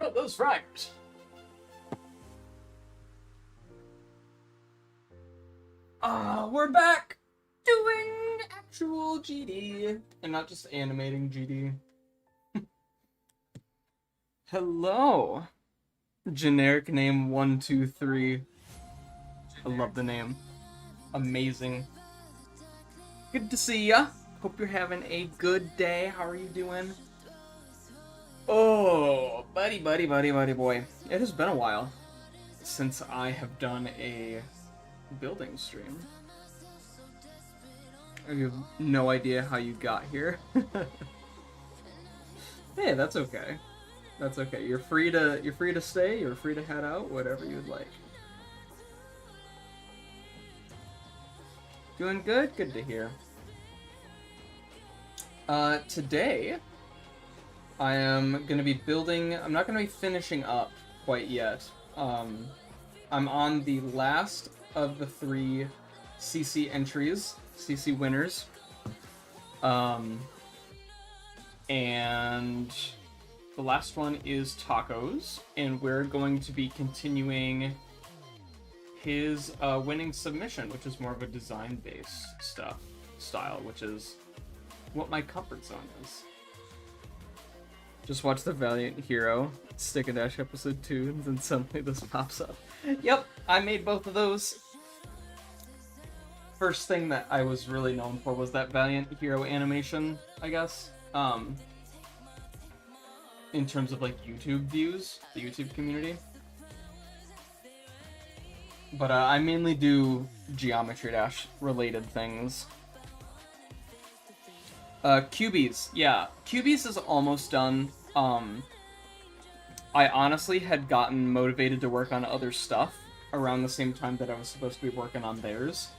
about those fryers? We're back doing actual GD and not just animating GD. Hello. Generic name 123. I love the name. Amazing. Good to see ya. Hope you're having a good day. How are you doing? Oh, buddy boy. It has been a while since I have done a building stream. I have no idea how you got here. Hey, that's okay. That's okay. You're free to stay, you're free to head out, whatever you'd like. Doing good? Good to hear. Today I am going to be building, I'm not going to be finishing up quite yet. I'm on the last of the 3 CC entries, CC winners. And the last one is tacos, and we're going to be continuing his winning submission, which is more of a design-based style, which is what my comfort zone is. Just watch the Valiant Hero Stick and Dash episode 2, and then suddenly this pops up. Yep, I made both of those. First thing that I was really known for was that Valiant Hero animation, I guess. In terms of like YouTube views, the YouTube community. But I mainly do Geometry Dash related things. Cubies, yeah. Cubies is almost done. I honestly had gotten motivated to work on other stuff around the same time that I was supposed to be working on theirs.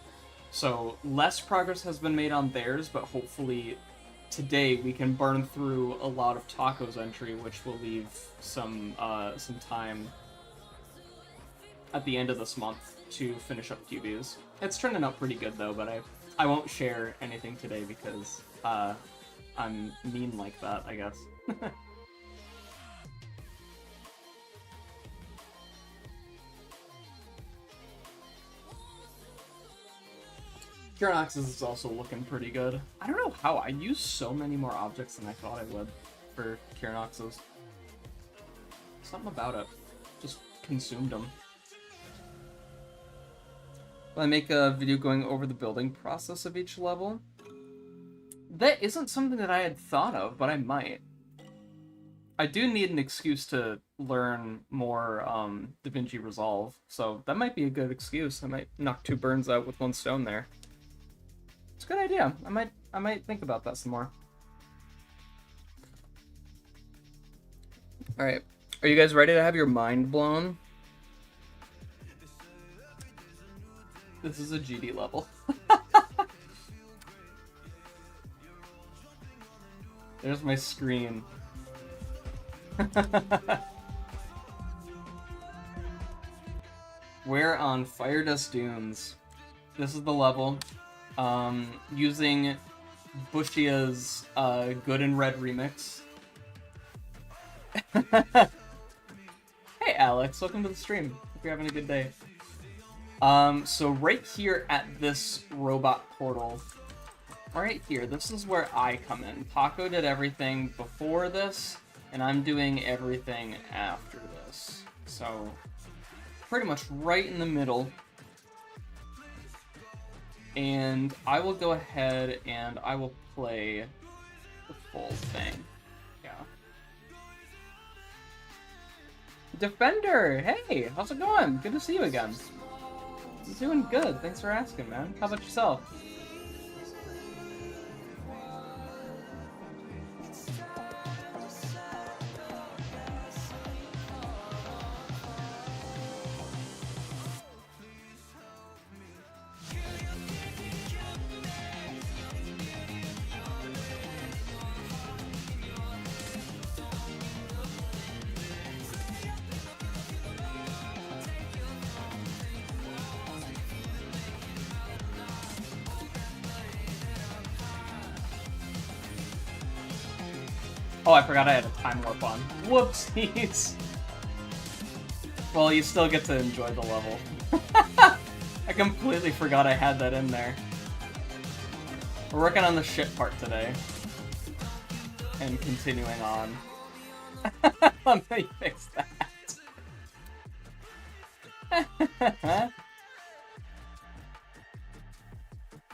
So less progress has been made on theirs, but hopefully today we can burn through a lot of Taco's entry, which will leave some time at the end of this month to finish up Cubies. It's turning out pretty good though, but I won't share anything today because I'm mean like that, I guess. Kawphie is also looking pretty good. I don't know how, I used so many more objects than I thought I would for Kawphie's. Something about it. Just consumed them. Will I make a video going over the building process of each level? That isn't something that I had thought of, but I might. I do need an excuse to learn more DaVinci Resolve, so that might be a good excuse. I might knock 2 birds out with 1 stone there. It's a good idea. I might think about that some more. Alright. Are you guys ready to have your mind blown? This is a GD level. There's my screen. We're on Fire Dust Dunes. This is the level. Using Bushia's Good and Red remix. Hey Alex, welcome to the stream. Hope you're having a good day. So right here at this robot portal, right here, this is where I come in. Taco did everything before this, and I'm doing everything after this. So, pretty much right in the middle. And I will go ahead and I will play the full thing. Yeah. Defender! Hey! How's it going? Good to see you again. I'm doing good. Thanks for asking, man. How about yourself? Oh, I forgot I had a time warp on. Whoopsies! Well, you still get to enjoy the level. I completely forgot I had that in there. We're working on the shit part today. And continuing on. Let me fix that.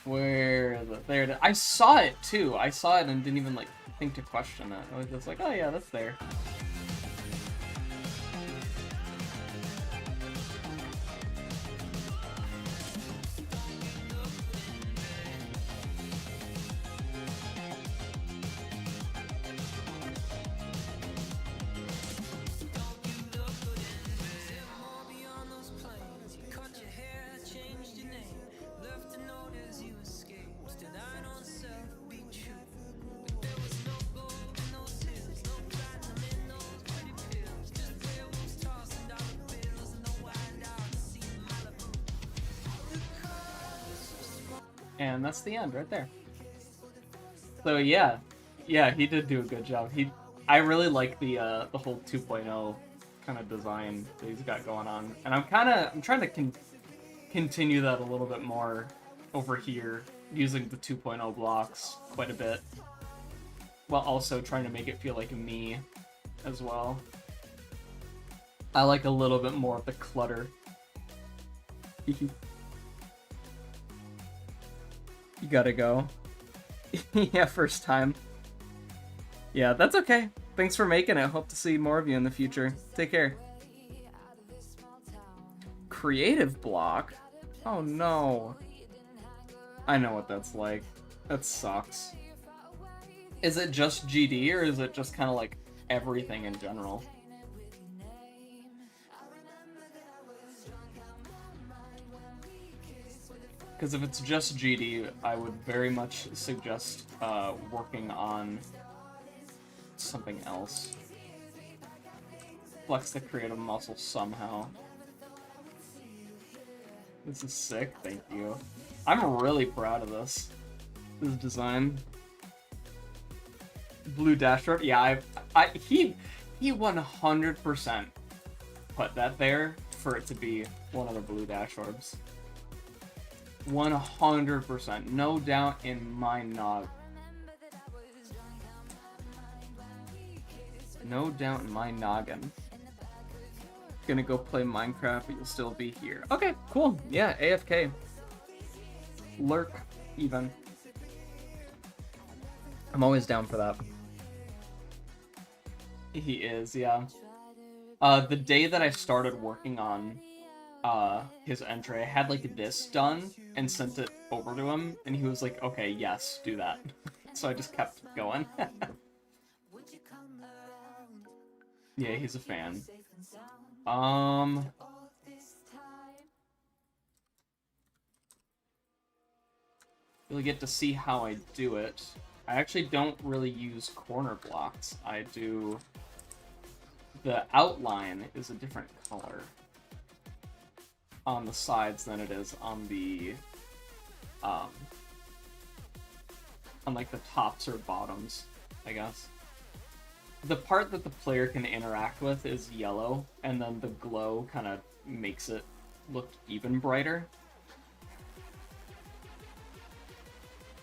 Where is it? There it is. I saw it too. I saw it and didn't even like think to question it. I was just like, oh yeah, that's there. And that's the end right there. So yeah, he did do a good job. I really like the whole 2.0 kind of design that he's got going on, and I'm trying to continue that a little bit more over here, using the 2.0 blocks quite a bit, while also trying to make it feel like me as well. I like a little bit more of the clutter. You gotta go. Yeah, first time. Yeah, that's okay. Thanks for making it. Hope to see more of you in the future. Take care. Creative block? Oh no. I know what that's like. That sucks. Is it just GD, or is it just kind of like everything in general? Because if it's just GD, I would very much suggest working on something else. Flex the creative muscle somehow. This is sick, thank you. I'm really proud of this design. Blue dashboard, yeah, he 100% put that there for it to be one of the blue dashboards. 100%, no doubt in my nog. No doubt in my noggin. Gonna go play Minecraft, but you'll still be here. Okay, cool. Yeah, AFK. Lurk, even. I'm always down for that. He is, yeah. The day that I started working on his entry, I had like this done and sent it over to him, and he was like, okay, yes, do that. So I just kept going. Yeah, he's a fan. You'll get to see how I do it. I actually don't really use corner blocks. I do... The outline is a different color on the sides than it is on the... on like the tops or bottoms, I guess. The part that the player can interact with is yellow, and then the glow kind of makes it look even brighter.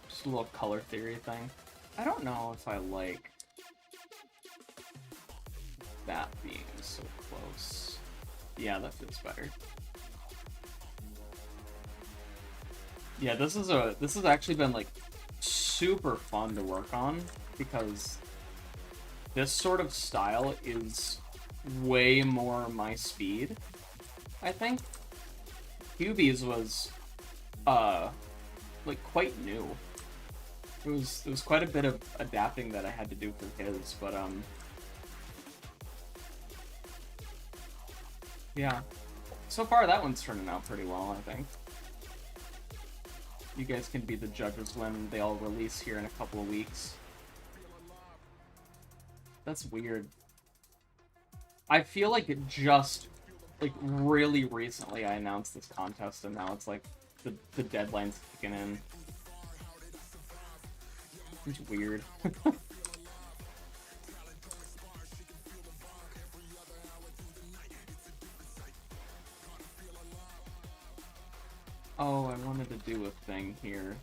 Just a little color theory thing. I don't know if I like that being so close. Yeah, that feels better. Yeah, this has actually been like super fun to work on, because this sort of style is way more my speed, I think. Hubie's was like quite new. It was quite a bit of adapting that I had to do for his, but yeah. So far that one's turning out pretty well, I think. You guys can be the judges when they all release here in a couple of weeks. That's weird. I feel like it just, like, really recently I announced this contest, and now it's like the deadline's kicking in. It's weird. Oh, I wanted to do a thing here.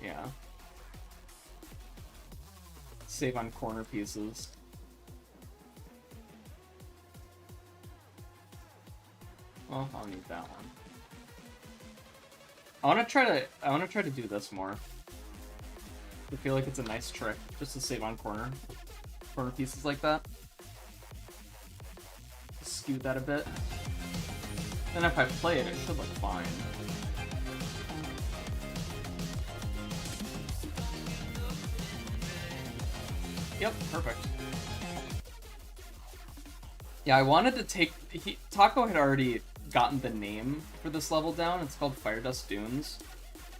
Yeah. Save on corner pieces. Well, I'll need that one. I want to try to do this more. I feel like it's a nice trick just to save on corner pieces like that. Skew that a bit. Then if I play it, it should look fine. Yep, perfect. Yeah, I wanted to take... Taco had already gotten the name for this level down. It's called Fire Dust Dunes.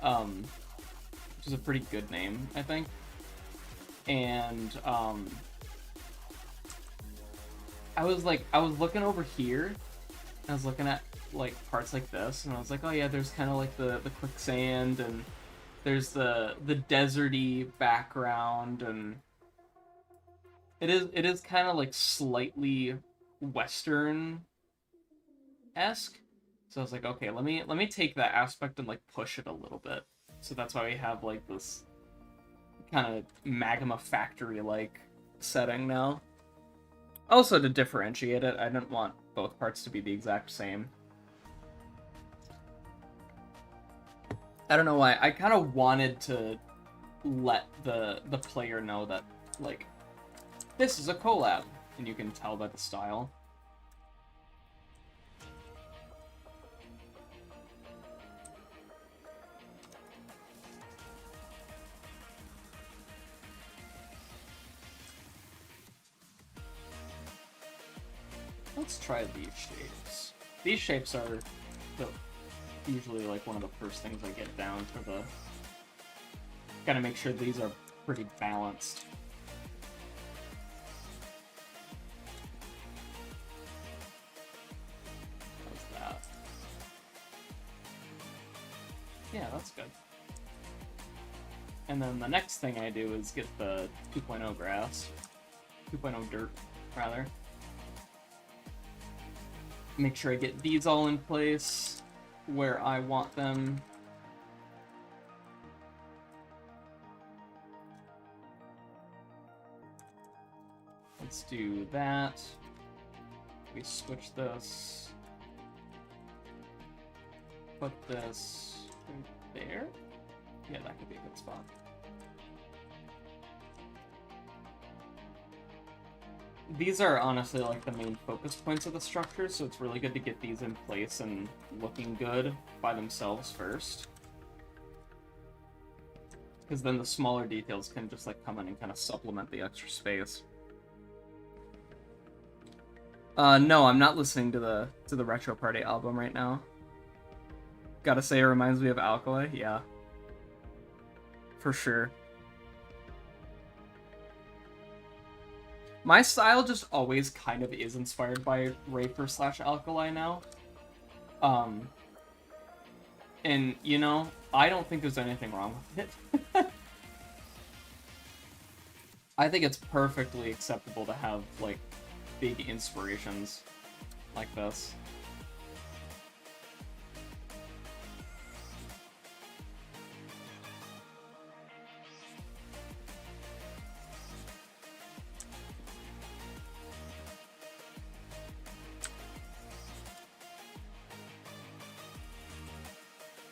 Which is a pretty good name, I think. And, I was looking over here, and I was looking at, like, parts like this, and I was like, oh yeah, there's kind of, like, the quicksand, and there's the deserty background, and it is kind of, like, slightly Western-esque. So I was like, okay, let me take that aspect and, like, push it a little bit. So that's why we have, like, this kind of magma factory-like setting now. Also, to differentiate it, I didn't want both parts to be the exact same. I don't know why. I kind of wanted to let the player know that, like, this is a collab, and you can tell by the style. Let's try these shapes. These shapes are usually like one of the first things I get down for the... Gotta make sure these are pretty balanced. How's that? Yeah, that's good. And then the next thing I do is get the 2.0 grass. 2.0 dirt, rather. Make sure I get these all in place where I want them. Let's do that. We switch this. Put this right there. Yeah, that could be a good spot. These are honestly like the main focus points of the structure, so it's really good to get these in place and looking good by themselves first. Because then the smaller details can just like come in and kind of supplement the extra space. No, I'm not listening to the Retro Party album right now. Gotta say, it reminds me of Alkali, yeah. For sure. My style just always kind of is inspired by Raper/Alkali now. And, you know, I don't think there's anything wrong with it. I think it's perfectly acceptable to have, like, big inspirations like this.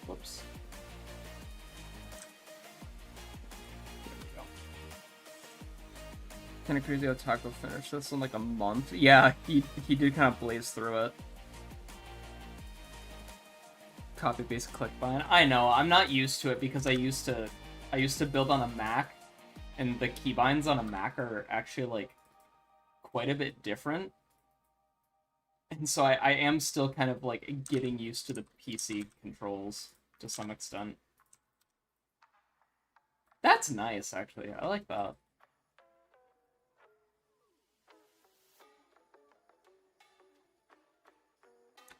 Whoops. There we go. Kind of crazy how Taco finished this in like a month. Yeah, he did kind of blaze through it. Copy paste click bind. I know, I'm not used to it because I used to build on a Mac, and the keybinds on a Mac are actually like quite a bit different. And so I am still kind of like getting used to the PC controls to some extent. That's nice, actually. I like that.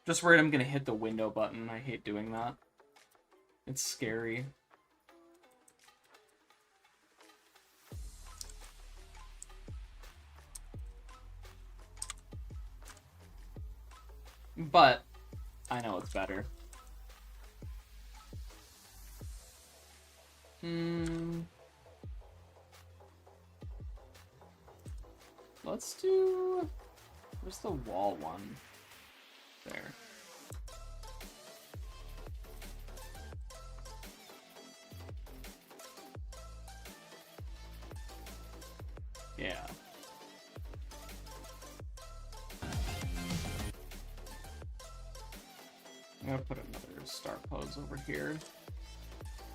Just worried I'm gonna hit the window button. I hate doing that. It's scary. But I know it's better. Let's do... Where's the wall one? There. Yeah. I'm gonna put another start pose over here.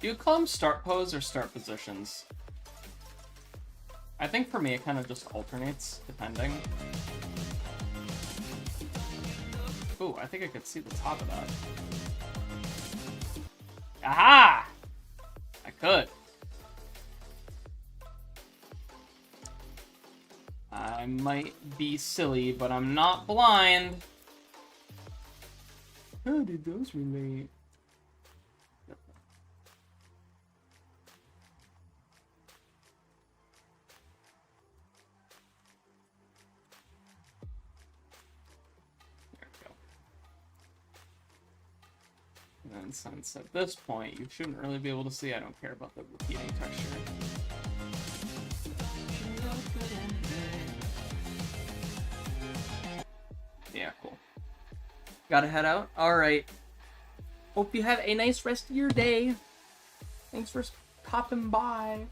Do you call them start pose or start positions? I think for me it kind of just alternates, depending. Ooh, I think I could see the top of that. Aha! I could. I might be silly, but I'm not blind. How did those relate? And then since at this point, you shouldn't really be able to see, I don't care about the repeating texture. Yeah, cool. Gotta head out? Alright. Hope you have a nice rest of your day. Thanks for popping by.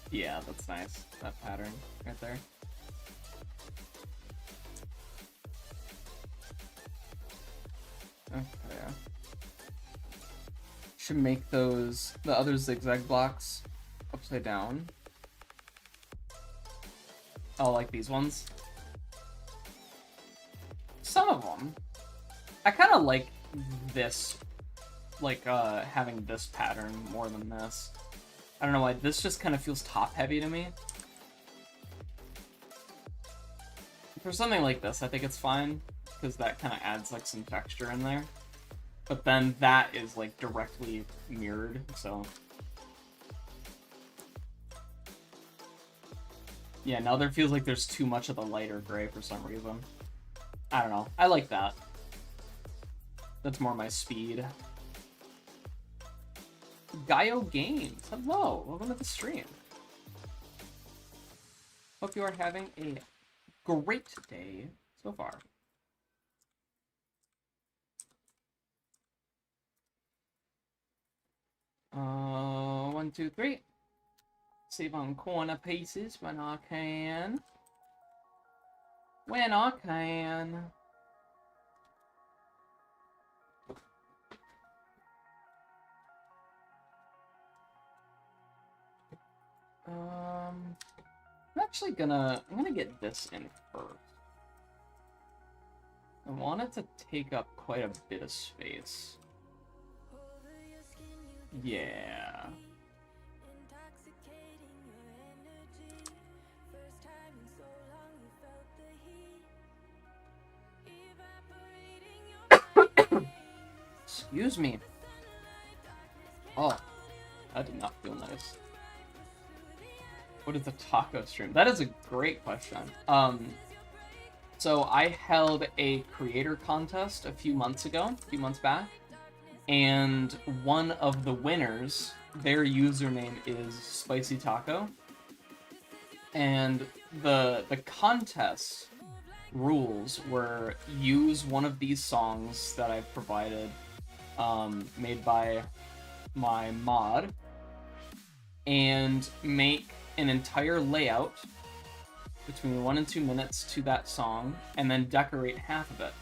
Yeah, that's nice. That pattern right there. Okay. Should make those, the other zigzag blocks, upside down. Oh, like these ones? Some of them. I kind of like this, like, having this pattern more than this. I don't know why, this just kind of feels top-heavy to me. For something like this, I think it's fine, because that kind of adds, like, some texture in there. But then that is, like, directly mirrored, so... Yeah, now there feels like there's too much of the lighter gray for some reason. I don't know. I like that. That's more my speed. Gaio Games, hello, welcome to the stream. Hope you are having a great day so far. One, two, three. Save on corner pieces when I can. When I can. I'm actually gonna get this in first. I want it to take up quite a bit of space. Yeah. Excuse me. Oh, that did not feel nice. What is a taco stream? That is a great question. So I held a creator contest a few months back, and one of the winners, their username is Spicy Taco, and the contest rules were use one of these songs that I've provided, made by my mod, and make an entire layout between 1 and 2 minutes to that song, and then decorate half of it.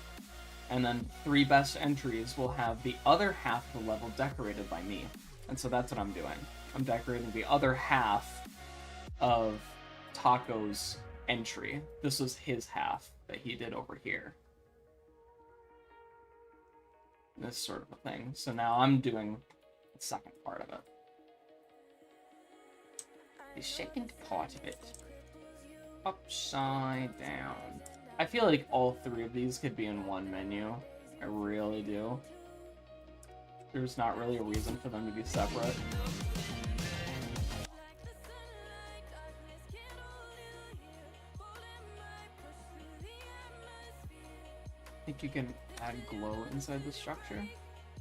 And then 3 best entries will have the other half of the level decorated by me. And so that's what I'm doing. I'm decorating the other half of Taco's entry. This was his half that he did over here. This sort of a thing. So now I'm doing the second part of it. The second part of it. Upside down. I feel like all 3 of these could be in one menu. I really do. There's not really a reason for them to be separate. Think you can add glow inside the structure?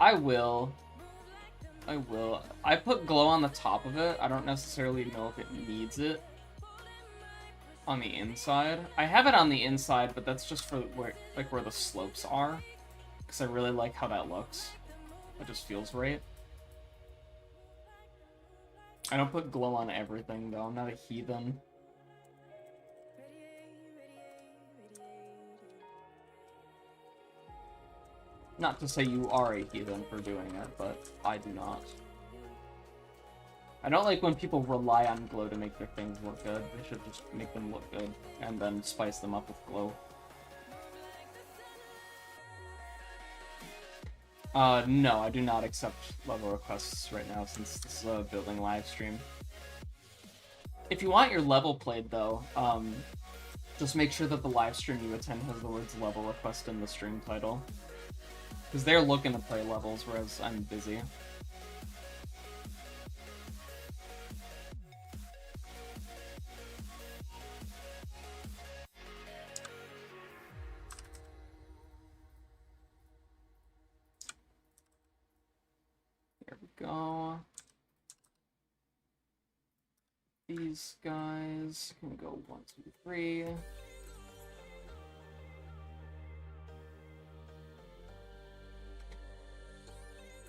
I will. I put glow on the top of it. I don't necessarily know if it needs it on the inside. I have it on the inside, but that's just for where the slopes are, because I really like how that looks. It just feels right. I don't put glow on everything though. I'm not a heathen. Not to say you are a heathen for doing it, but I do not. I don't like when people rely on glow to make their things look good. They should just make them look good, and then spice them up with glow. No, I do not accept level requests right now, since this is a building live stream. If you want your level played, though, just make sure that the live stream you attend has the words level request in the stream title. Because they're looking to play levels, whereas I'm busy. There we go. These guys can go 1, 2, 3.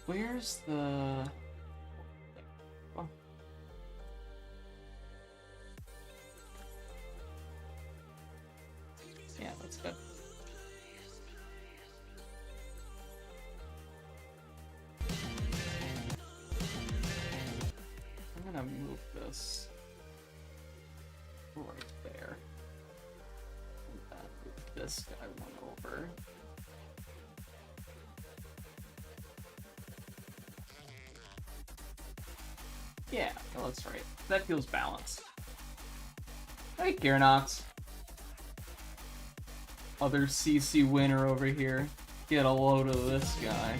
Where's the... Oh. Yeah, that's good. I'm gonna move this right there. And then move this guy one over. Yeah, well, that's right. That feels balanced. Hey, Gearnox. Other CC winner over here. Get a load of this guy.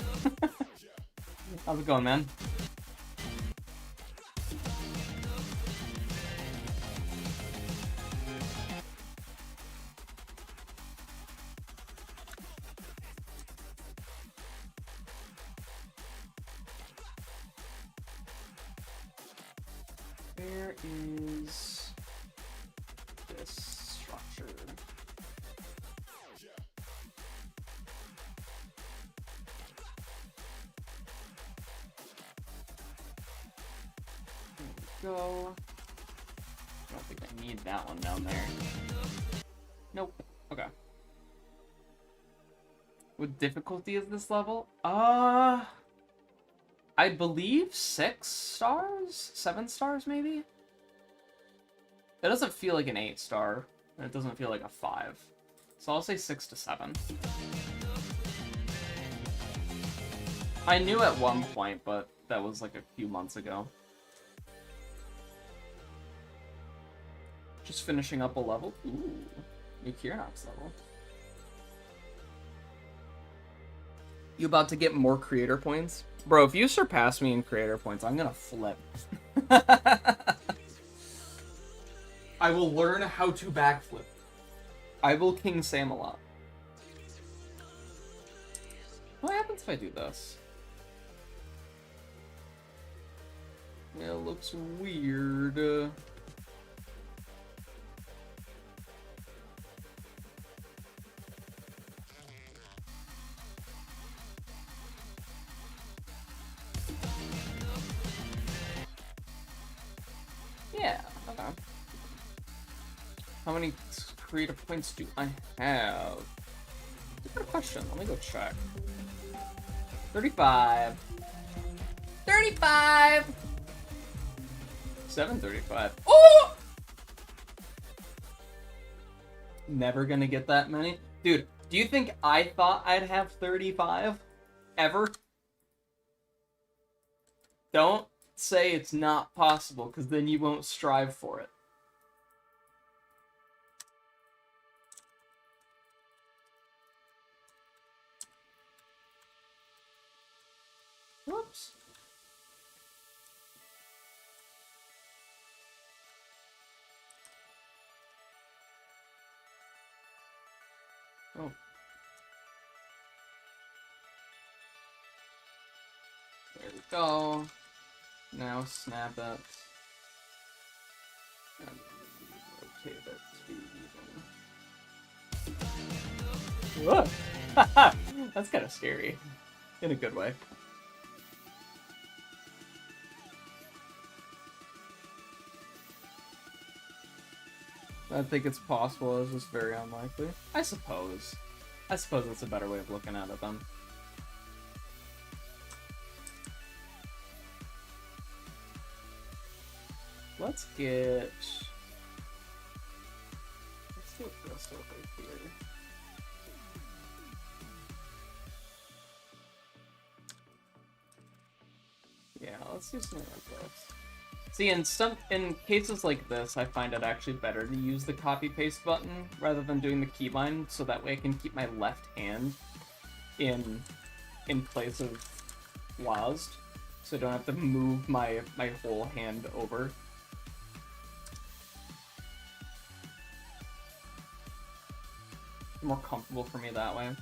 How's it going, man? Where is this structure? There we go. I don't think I need that one down there. Nope. Okay. What difficulty is this level? I believe 6 stars? 7 stars, maybe? It doesn't feel like an 8-star, and it doesn't feel like a 5. So I'll say 6 to 7. I knew at one point, but that was like a few months ago. Just finishing up a level. Ooh, new Kiernox level. You about to get more creator points? Bro, if you surpass me in creator points, I'm gonna flip. I will learn how to backflip. I will King Sam a lot. What happens if I do this? Yeah, it looks weird. Yeah, okay. How many creative points do I have? Good question. Let me go check. 35. 35! 735. Oh! Never gonna get that many. Dude, do you think I thought I'd have 35? Ever? Don't say it's not possible, because then you won't strive for it. Oh. There we go. Now snap it. And rotate it to be even. Whoa! That's kind of scary. In a good way. I think it's possible, it's just very unlikely. I suppose. I suppose that's a better way of looking at it then. Let's get this over here. Yeah, let's do something like this. See, in cases like this, I find it actually better to use the copy-paste button rather than doing the keybind, so that way I can keep my left hand in place of WASD, so I don't have to move my whole hand over. It's more comfortable for me that way.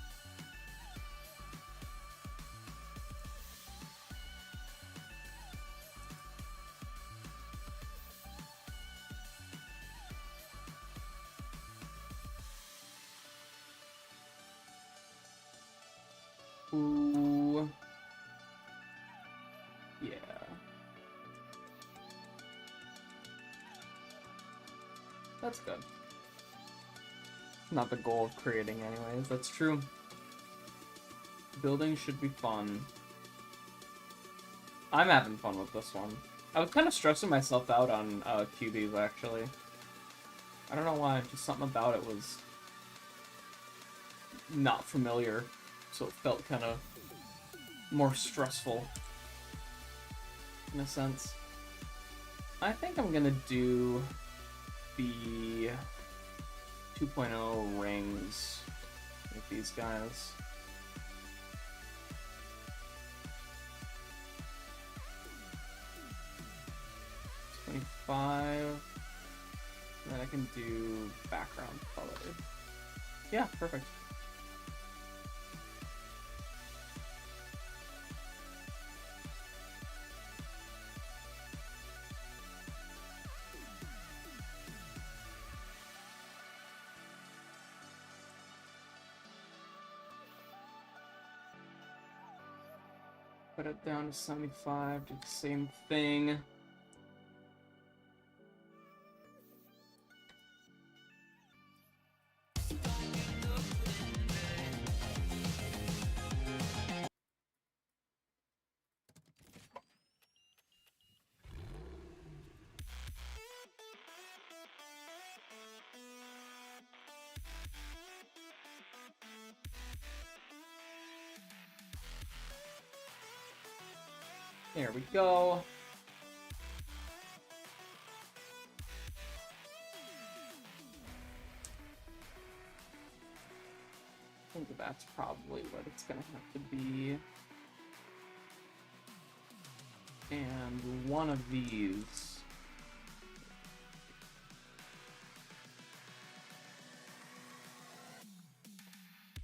Ooh. Yeah. That's good. Not the goal of creating anyways, that's true. Building should be fun. I'm having fun with this one. I was kind of stressing myself out on QBs, actually. I don't know why, just something about it was not familiar, so it felt kind of more stressful, in a sense. I think I'm gonna do the 2.0 rings with these guys. $25. And then I can do background color. Yeah, perfect. Put it down to 75, do the same thing. There we go. I think that's probably what it's gonna have to be. And one of these.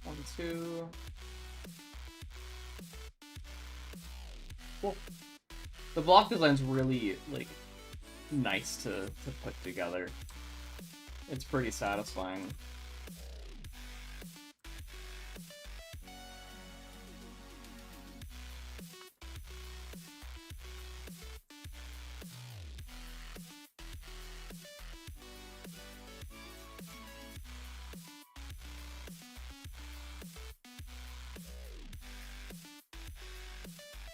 One, two. Cool. The block design's really, like, nice to put together. It's pretty satisfying.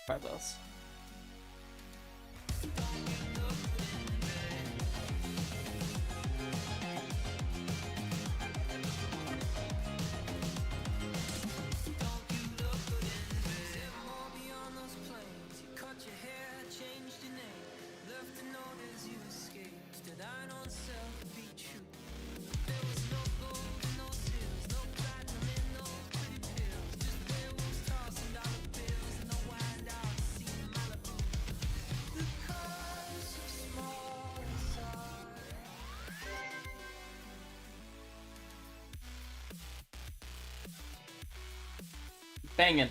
Try this. Banging.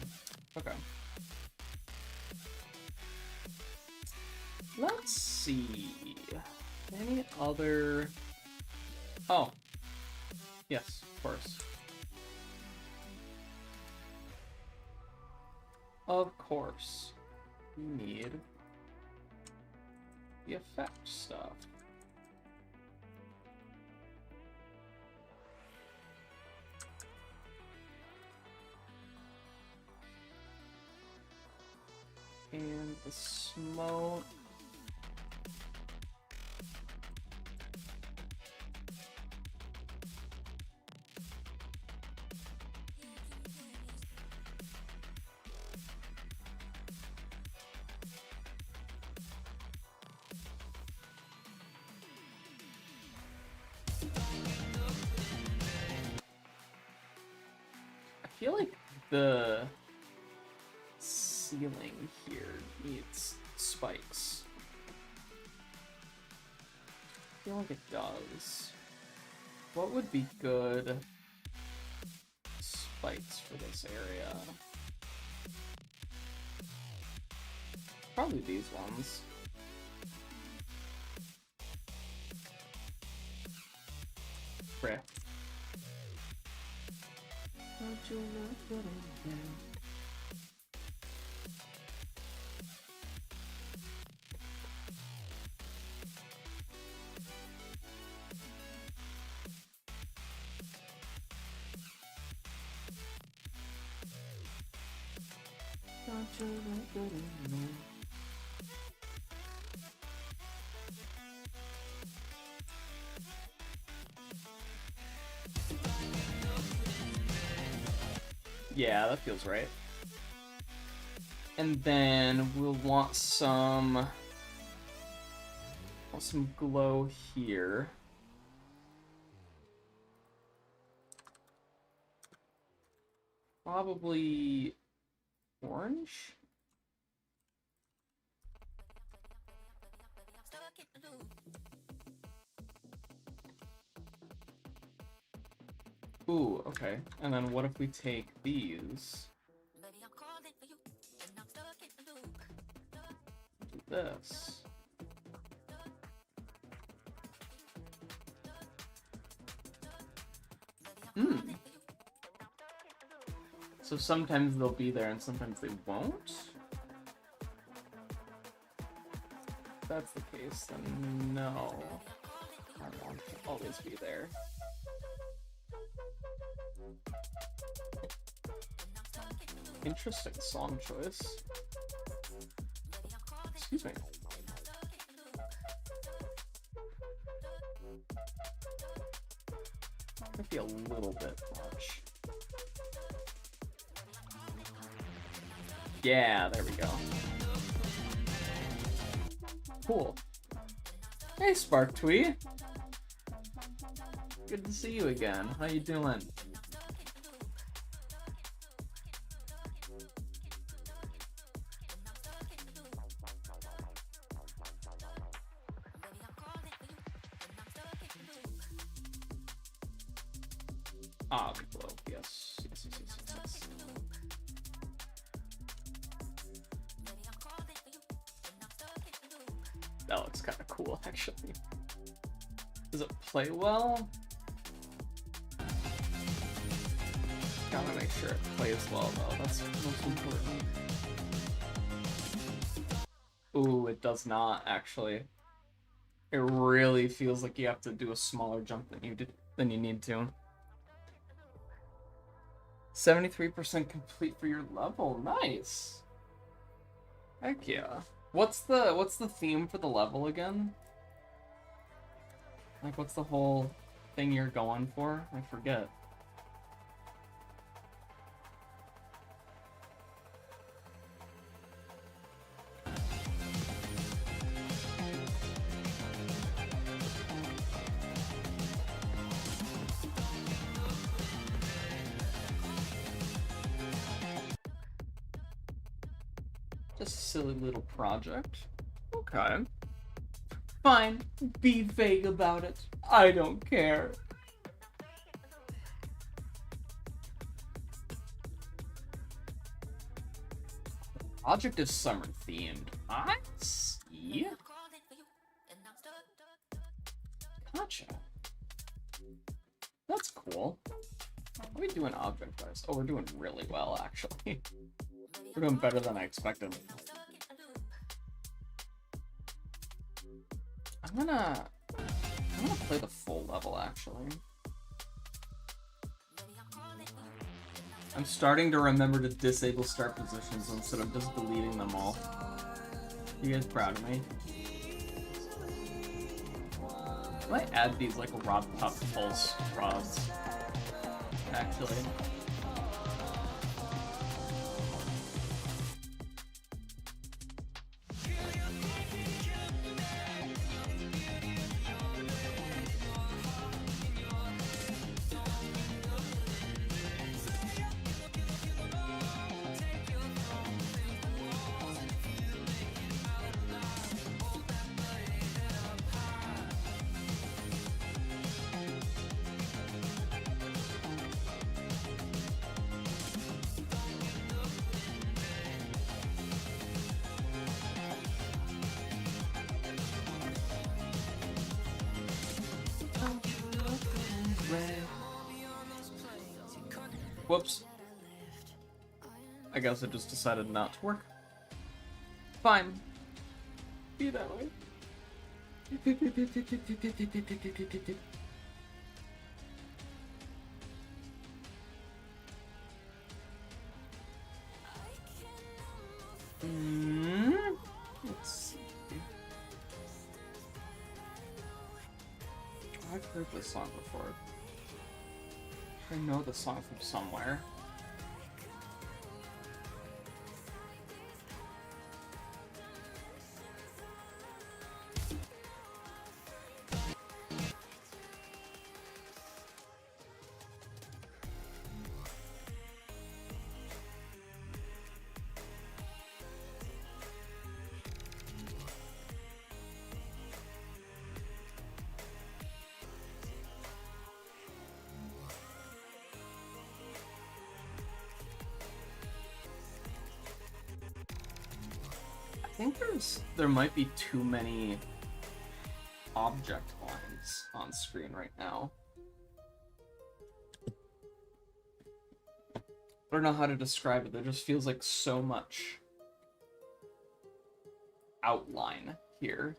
Okay. Let's see. Any other... Oh. Yes, of course. Of course. We need the effect stuff. And the smoke. I feel like the ceiling here needs spikes. I feel like it does. What would be good spikes for this area? Probably these ones. Frick. Don't you look good again? Don't you look good again? Yeah, that feels right. And then we'll want some glow here. Probably orange? Ooh, okay. And then what if we take these? Do this. So sometimes they'll be there and sometimes they won't? If that's the case, then no. I won't always be there. Interesting song choice. Excuse me. Might be a little bit much. Yeah, there we go. Cool. Hey, Sparktwee. Good to see you again. How you doing? Ah, the glow. Yes. Yes, yes, yes, yes, yes. That looks kind of cool, actually. Does it play well? Gotta make sure it plays well, though. That's most important. Ooh, it does not, actually. It really feels like you have to do a smaller jump than you need to. 73% complete for your level. Nice. Heck yeah. What's the theme for the level again? Like, what's the whole thing you're going for? I forget. Just a silly little project. Okay. Fine. Be vague about it. I don't care. Object is summer themed. I see. Gotcha. That's cool. What are we doing object-wise? Oh, we're doing really well, actually. We're doing better than I expected. I'm gonna play the full level, actually. I'm starting to remember to disable start positions instead of just deleting them all. You guys proud of me? I might add these like rod top pulse rods, actually. Whoops. I guess it just decided not to work. Fine. Be that way. Let's see. I've heard this song before. I know the song from somewhere. I think there might be too many object lines on screen right now. I don't know how to describe it. There just feels like so much outline here.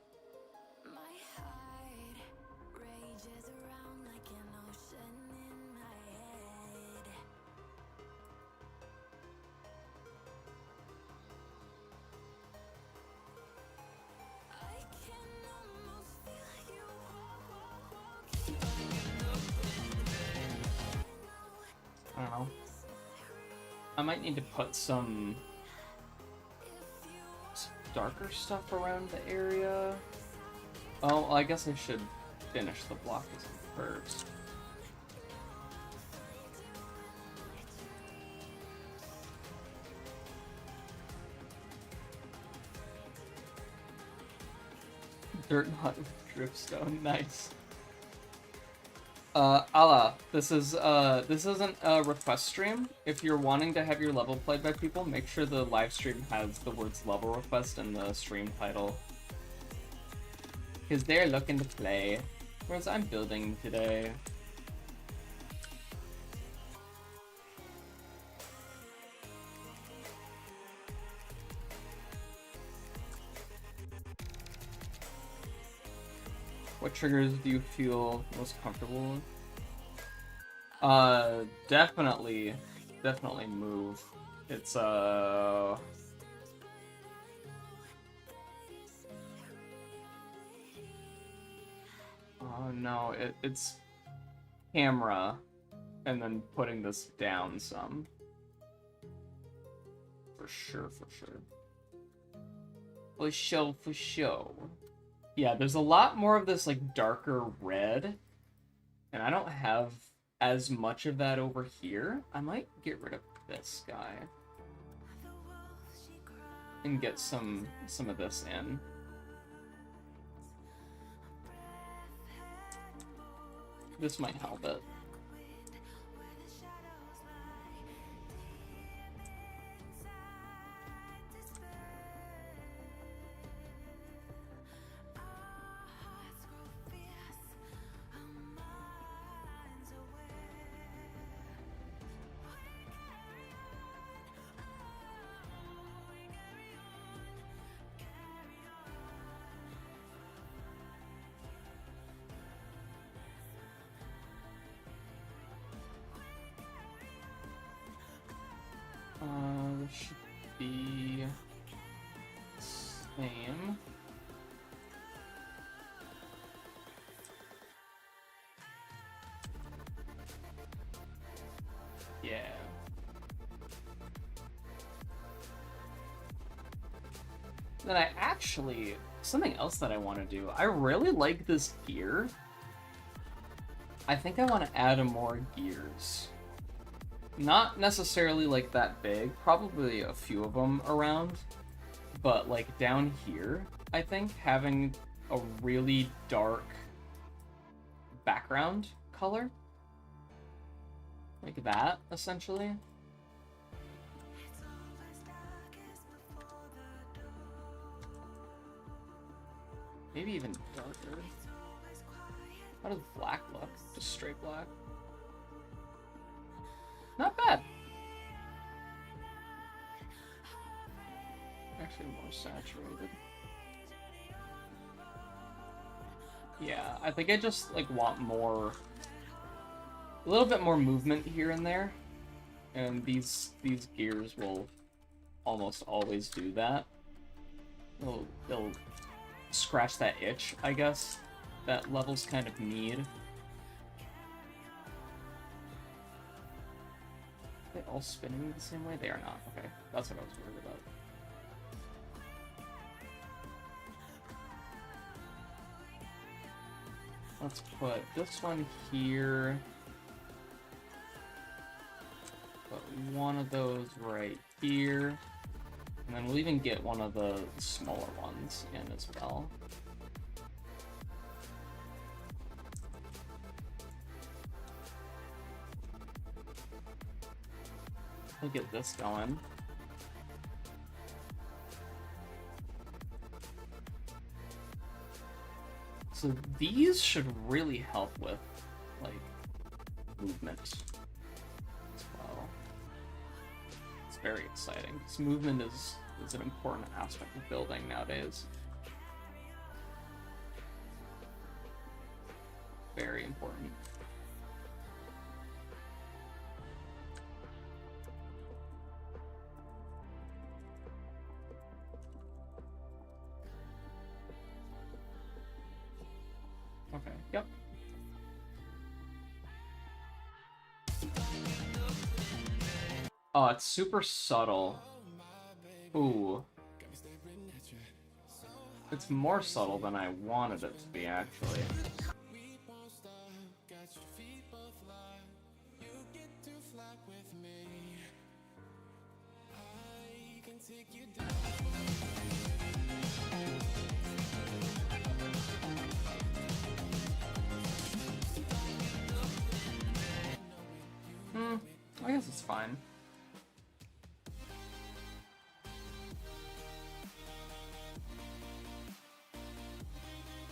I don't know. I might need to put some darker stuff around the area. Oh, well, I guess I should finish the block first. Dirt not with dripstone, nice. Allah, this isn't a request stream. If you're wanting to have your level played by people, make sure the live stream has the words level request in the stream title. Because they're looking to play, whereas I'm building today. What triggers do you feel most comfortable with? Definitely move. It's oh no, it's camera, and then putting this down some. For sure. For sure. Yeah, there's a lot more of this, like, darker red, and I don't have as much of that over here. I might get rid of this guy and get some of this in. This might help it. This should be same. Yeah. Then I actually, something else that I want to do, I really like this gear. I think I want to add more gears. Not necessarily like that big, probably a few of them around, but like down here, I think having a really dark background color, like that, essentially. Maybe even darker. How does black look? Just straight black. Not bad. Actually more saturated. Yeah, I think I just like want more, a little bit more movement here and there, and these gears will almost always do that. They'll scratch that itch, I guess, that levels kind of need. Are they all spinning the same way? They are not. Okay, that's what I was worried about. Let's put this one here. Put one of those right here. And then we'll even get one of the smaller ones in as well. We'll get this going. So these should really help with, like, movement as well. It's very exciting. This movement is an important aspect of building nowadays. Very important. Okay, yep. Oh, it's super subtle. Ooh. It's more subtle than I wanted it to be, actually. I guess it's fine.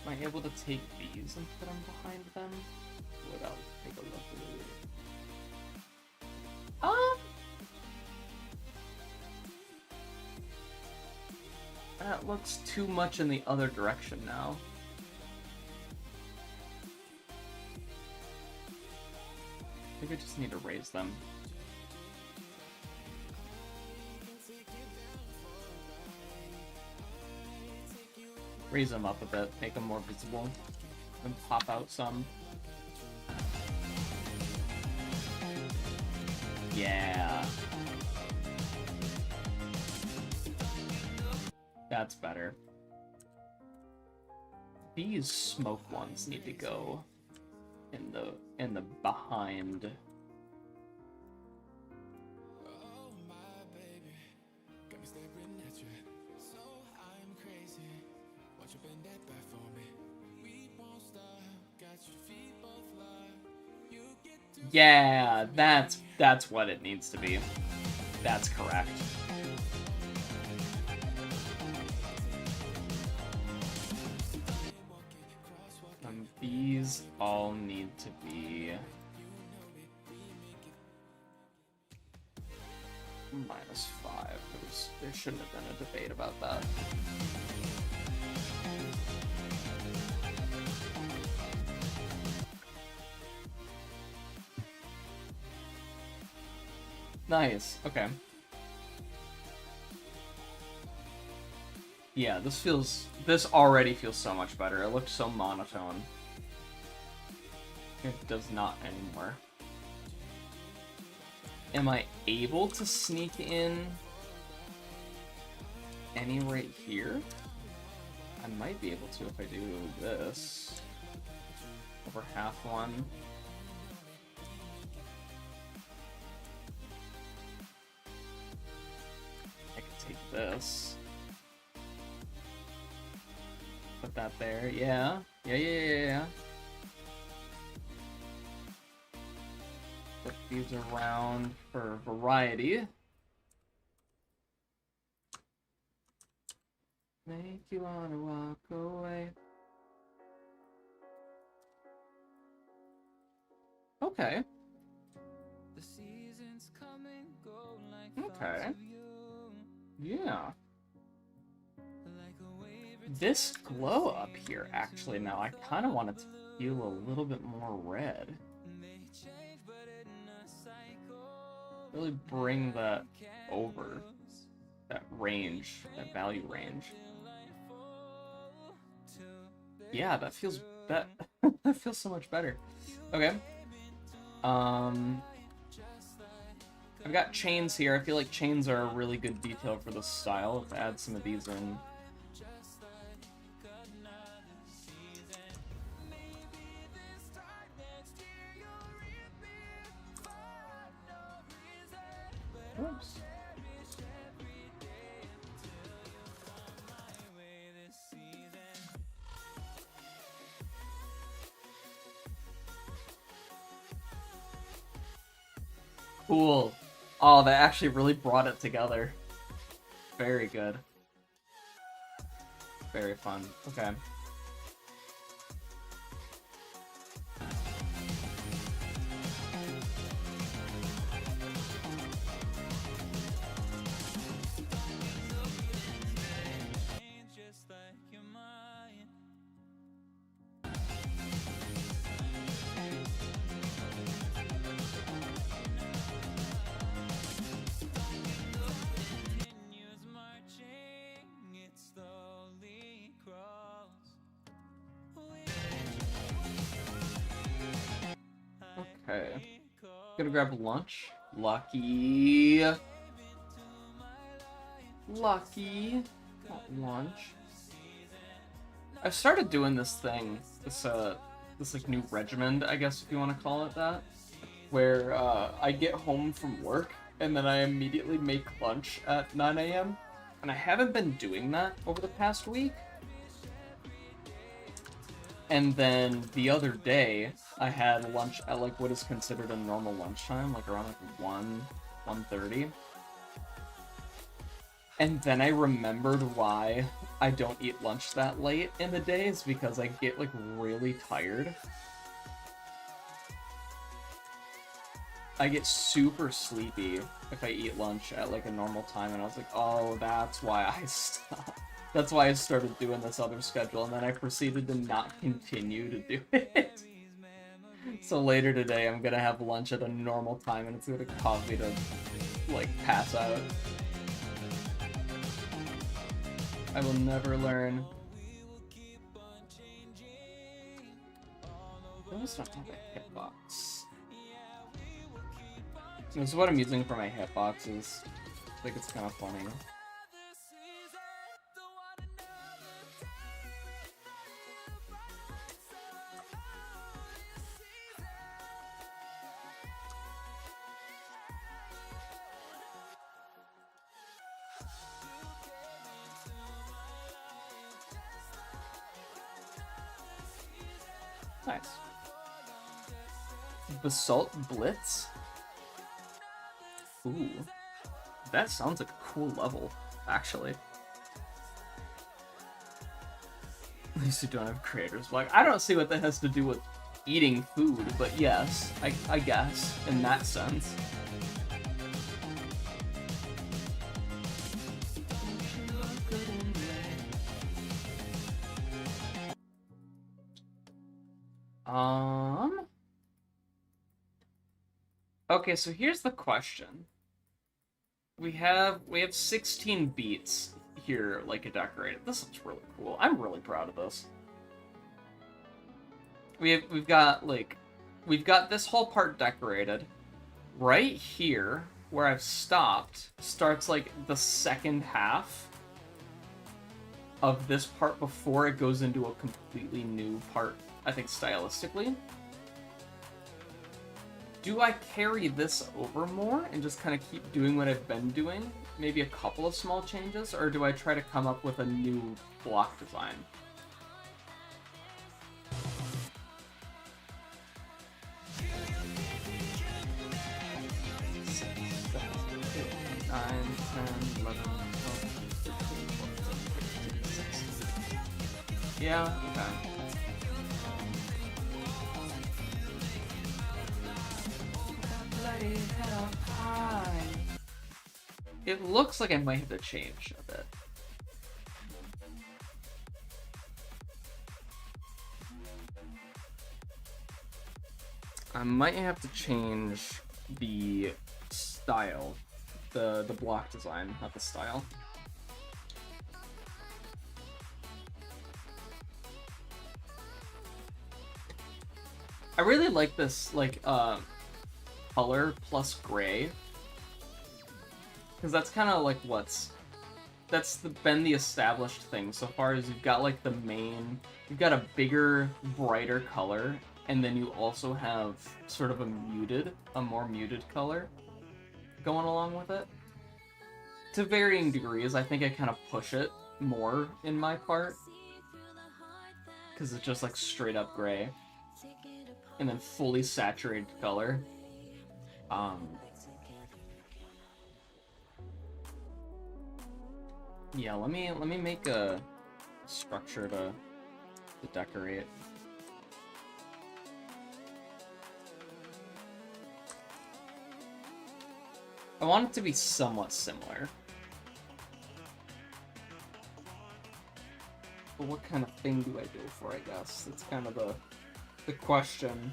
Am I able to take these and put them behind them? Without take a look at it. That looks too much in the other direction now. I think I just need to raise them. Raise them up a bit, make them more visible, and pop out some. Yeah. That's better. These smoke ones need to go in the behind. Yeah, that's what it needs to be. That's correct. These all need to be -5. There shouldn't have been a debate about that. Nice, okay. Yeah, this already feels so much better. It looked so monotone. It does not anymore. Am I able to sneak in any right here? I might be able to if I do this. Over half one. I could take this. Put that there. Yeah. Yeah. Put these around for variety. Make you wanna walk away. Okay. Okay. Yeah. This glow up here, actually, now I kind of want it to feel a little bit more red. Really bring that over. That range, that value range. Yeah, that feels that feels so much better. Okay. I've got chains here. I feel like chains are a really good detail for this style. Let's add some of these in. Oops. Cool. Oh, that actually really brought it together. Very good. Very fun. Okay. Okay. Gonna grab lunch. Lucky. Lucky. Not lunch. I've started doing this thing, this like new regimen, I guess if you want to call it that, where I get home from work and then I immediately make lunch at 9 a.m. And I haven't been doing that over the past week. And then the other day, I had lunch at like what is considered a normal lunchtime, like around like 1:30. And then I remembered why I don't eat lunch that late in the day is because I get like really tired. I get super sleepy if I eat lunch at like a normal time, and I was like, oh, that's why I stopped. That's why I started doing this other schedule, and then I proceeded to not continue to do it. So later today, I'm gonna have lunch at a normal time, and it's gonna cause me to, like, pass out. I will never learn. I almost don't have a hitbox. This is what I'm using for my hitboxes. I think it's kind of funny. Nice. Basalt Blitz? Ooh. That sounds like a cool level, actually. At least you don't have creators block. I don't see what that has to do with eating food, but yes, I guess, in that sense. Okay, so here's the question. We have 16 beats here like a decorated. This looks really cool. I'm really proud of this. We've got this whole part decorated. Right here, where I've stopped, starts like the second half of this part before it goes into a completely new part, I think, stylistically. Do I carry this over more and just kind of keep doing what I've been doing? Maybe a couple of small changes? Or do I try to come up with a new block design? Yeah, okay. It looks like I might have to change a bit. I might have to change the style, the block design, not the style. I really like this, like, color plus gray. Because that's kind of like been the established thing so far, is you've got like you've got a bigger, brighter color, and then you also have sort of a more muted color going along with it. To varying degrees, I think I kind of push it more in my part, because it's just like straight up gray, and then fully saturated color. Yeah, let me make a structure to decorate. I want it to be somewhat similar. But what kind of thing do I go for, I guess? That's kind of the question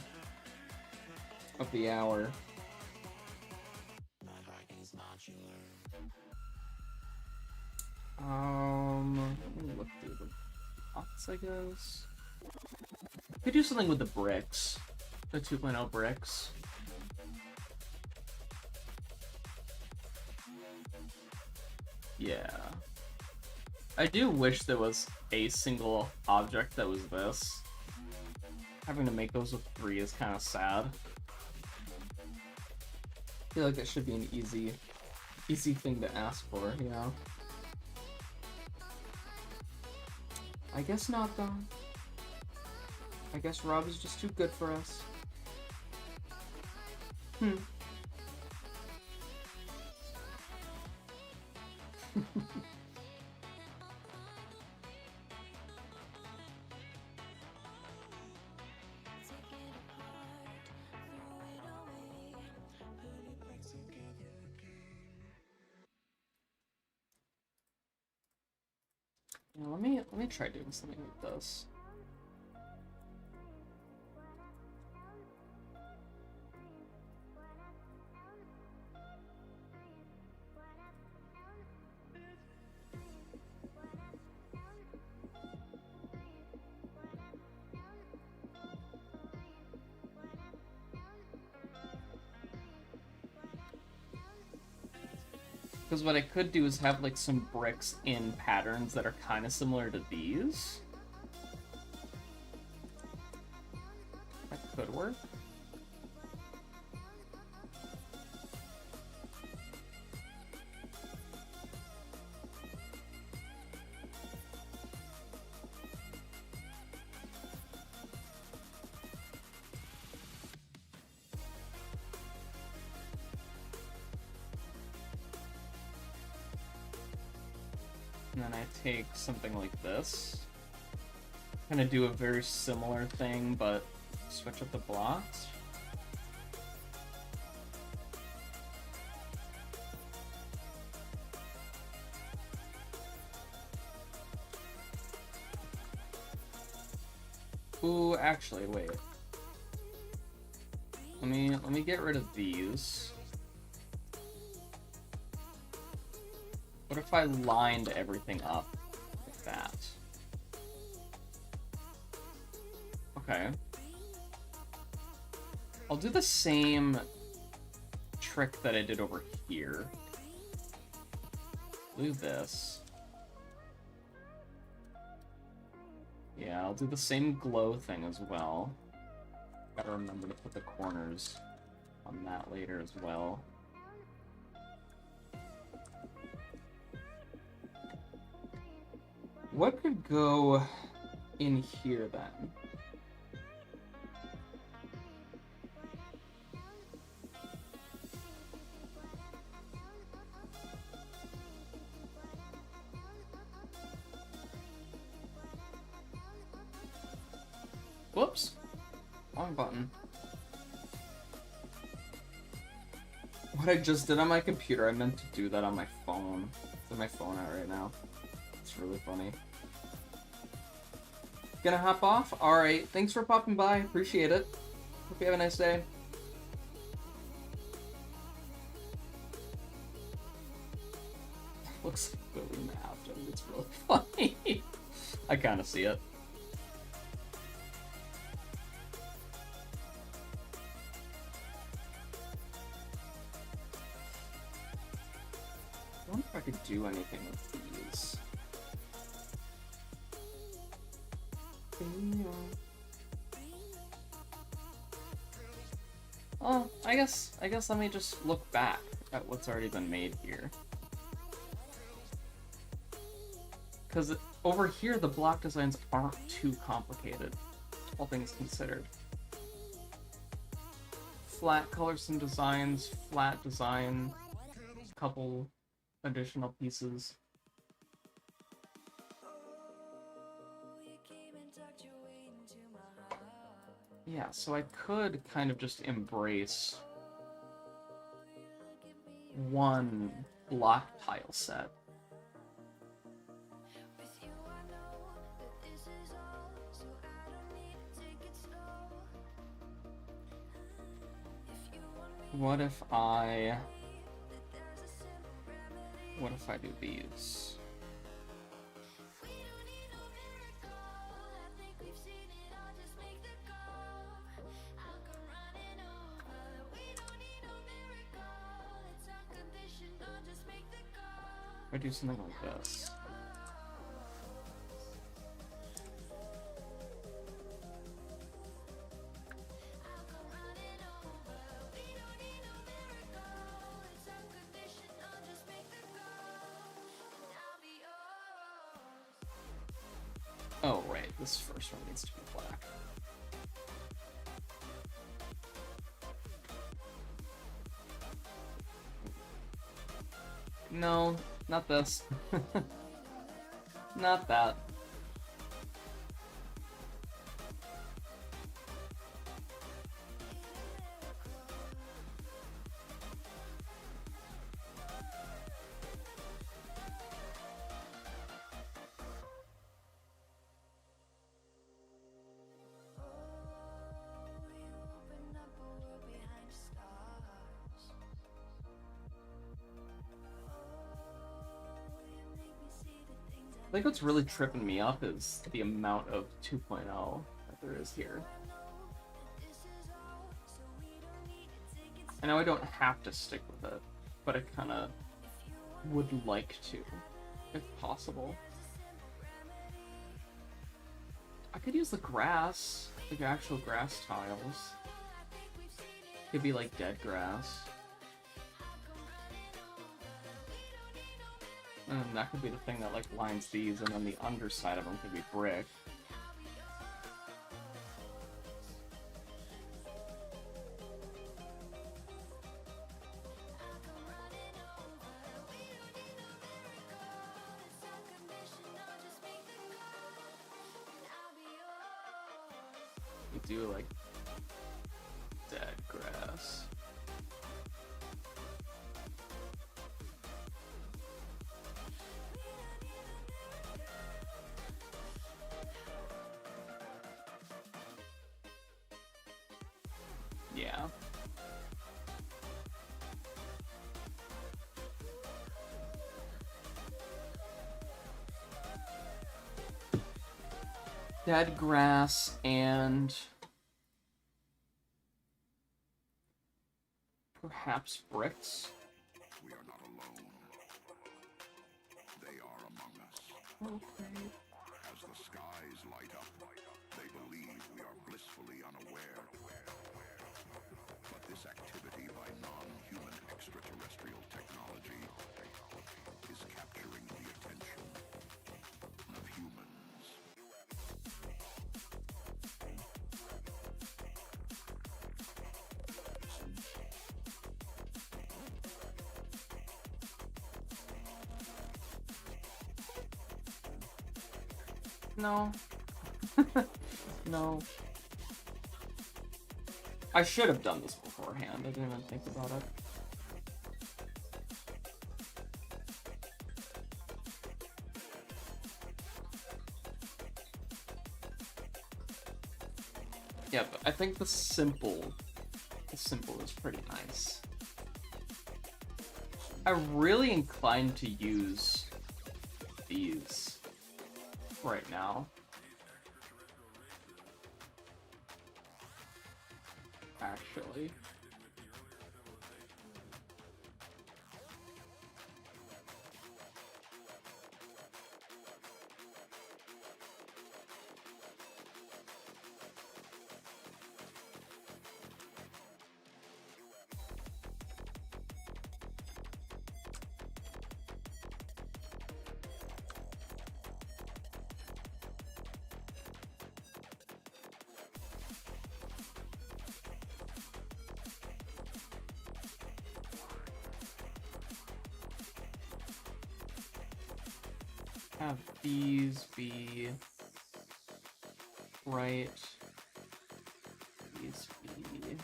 of the hour. Let me look through the box, I guess. Could do something with the bricks. The 2.0 bricks. Yeah. I do wish there was a single object that was this. Having to make those with 3 is kind of sad. I feel like that should be an easy thing to ask for, you know? I guess not, though. I guess Rob is just too good for us. Yeah, let me try doing something like this. Because what I could do is have like some bricks in patterns that are kind of similar to these. That could work. And then I take something like this, kind of do a very similar thing, but switch up the blocks. Ooh, actually, wait. Let me get rid of these. What if I lined everything up like that? Okay. I'll do the same trick that I did over here. Do this. Yeah, I'll do the same glow thing as well. Gotta remember to put the corners on that later as well. What could go in here then? Whoops. Wrong button. What I just did on my computer, I meant to do that on my phone. It's on my phone out right now. It's really funny. Gonna hop off? Alright, thanks for popping by. Appreciate it. Hope you have a nice day. Looks like Billy mapped him. It's really funny. I kind of see it. I wonder if I could do anything with these. Oh, I guess let me just look back at what's already been made here. Because over here, the block designs aren't too complicated, all things considered. Flat color some designs, flat design, couple additional pieces. Yeah, so I could kind of just embrace one block tile set. What if I do these? If I do something like this. Oh, right, this first one needs to be black. No, not this. Not that. I think what's really tripping me up is the amount of 2.0 that there is here. I know I don't have to stick with it, but I kind of would like to, if possible. I could use the grass, like actual grass tiles. Could be like dead grass. And that could be the thing that like lines these, and then the underside of them could be brick. You do like dead grass. Yeah. Dead grass and perhaps bricks. We are not alone. They are among us. Okay. As the skies light up, they believe we are blissfully unaware. But this activity by non-human extraterrestrial technology is capturing the attention of humans. No. No. I should have done this beforehand. I didn't even think about it. Yeah, but I think the simple is pretty nice. I'm really inclined to use these right now. Actually. Have these be right. These be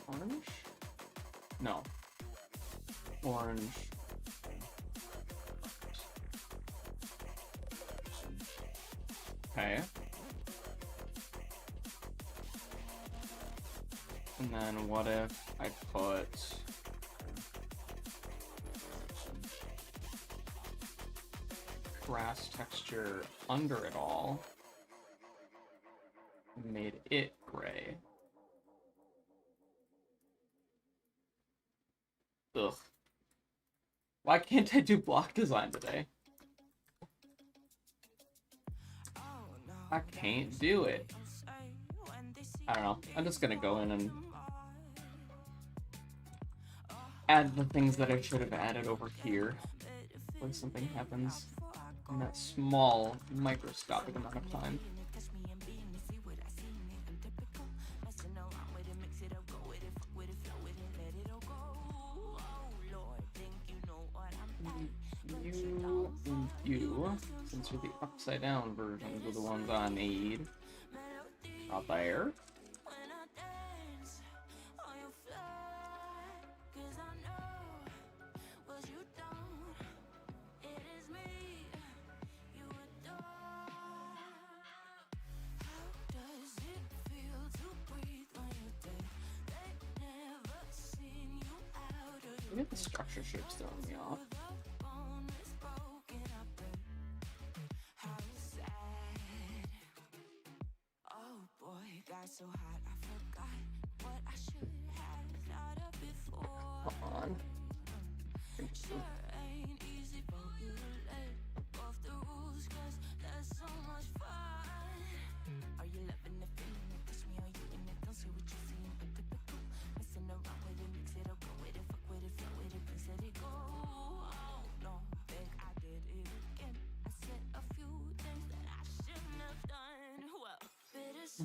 orange? No. Orange. Okay. And then what if I put grass texture under it all, made it gray. Ugh. Why can't I do block design today? I can't do it. I don't know. I'm just gonna go in and add the things that I should have added over here when something happens in that small, microscopic amount of time. You and you, since you're the upside down versions of the ones I need. Not there. Maybe the structure shape's throwing me off. Come on.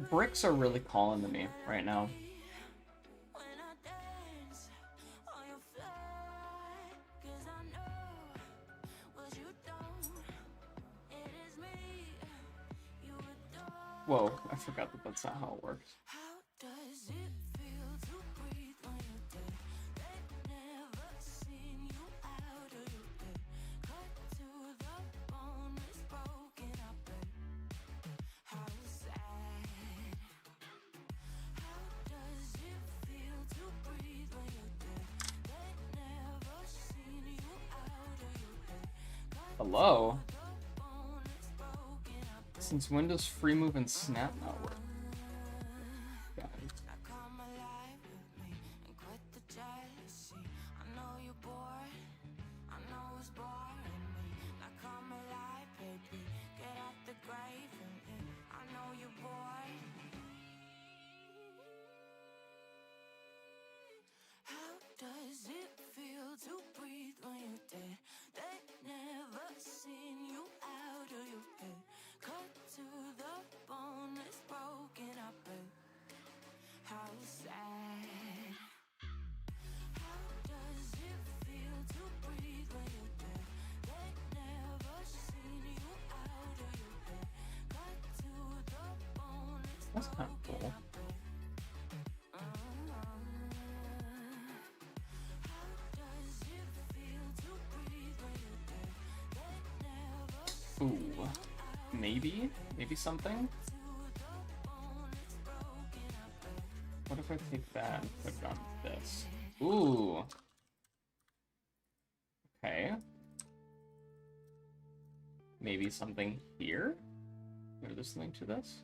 Bricks are really calling to me right now. Whoa, I forgot that that's not how it works. Hello? Since when does free move and snap not work? Got it. Does it feel to breathe when you're dead? They never seen you out of your head. Cut to the bone, it's broken up. How sad. How does it feel to breathe when you're dead? They never seen you out of your head. Cut to the bone, it's That's kind of cool. Ooh, maybe something? What if I take that and put it on this? Ooh. Okay. Maybe something here? Or there's something to this?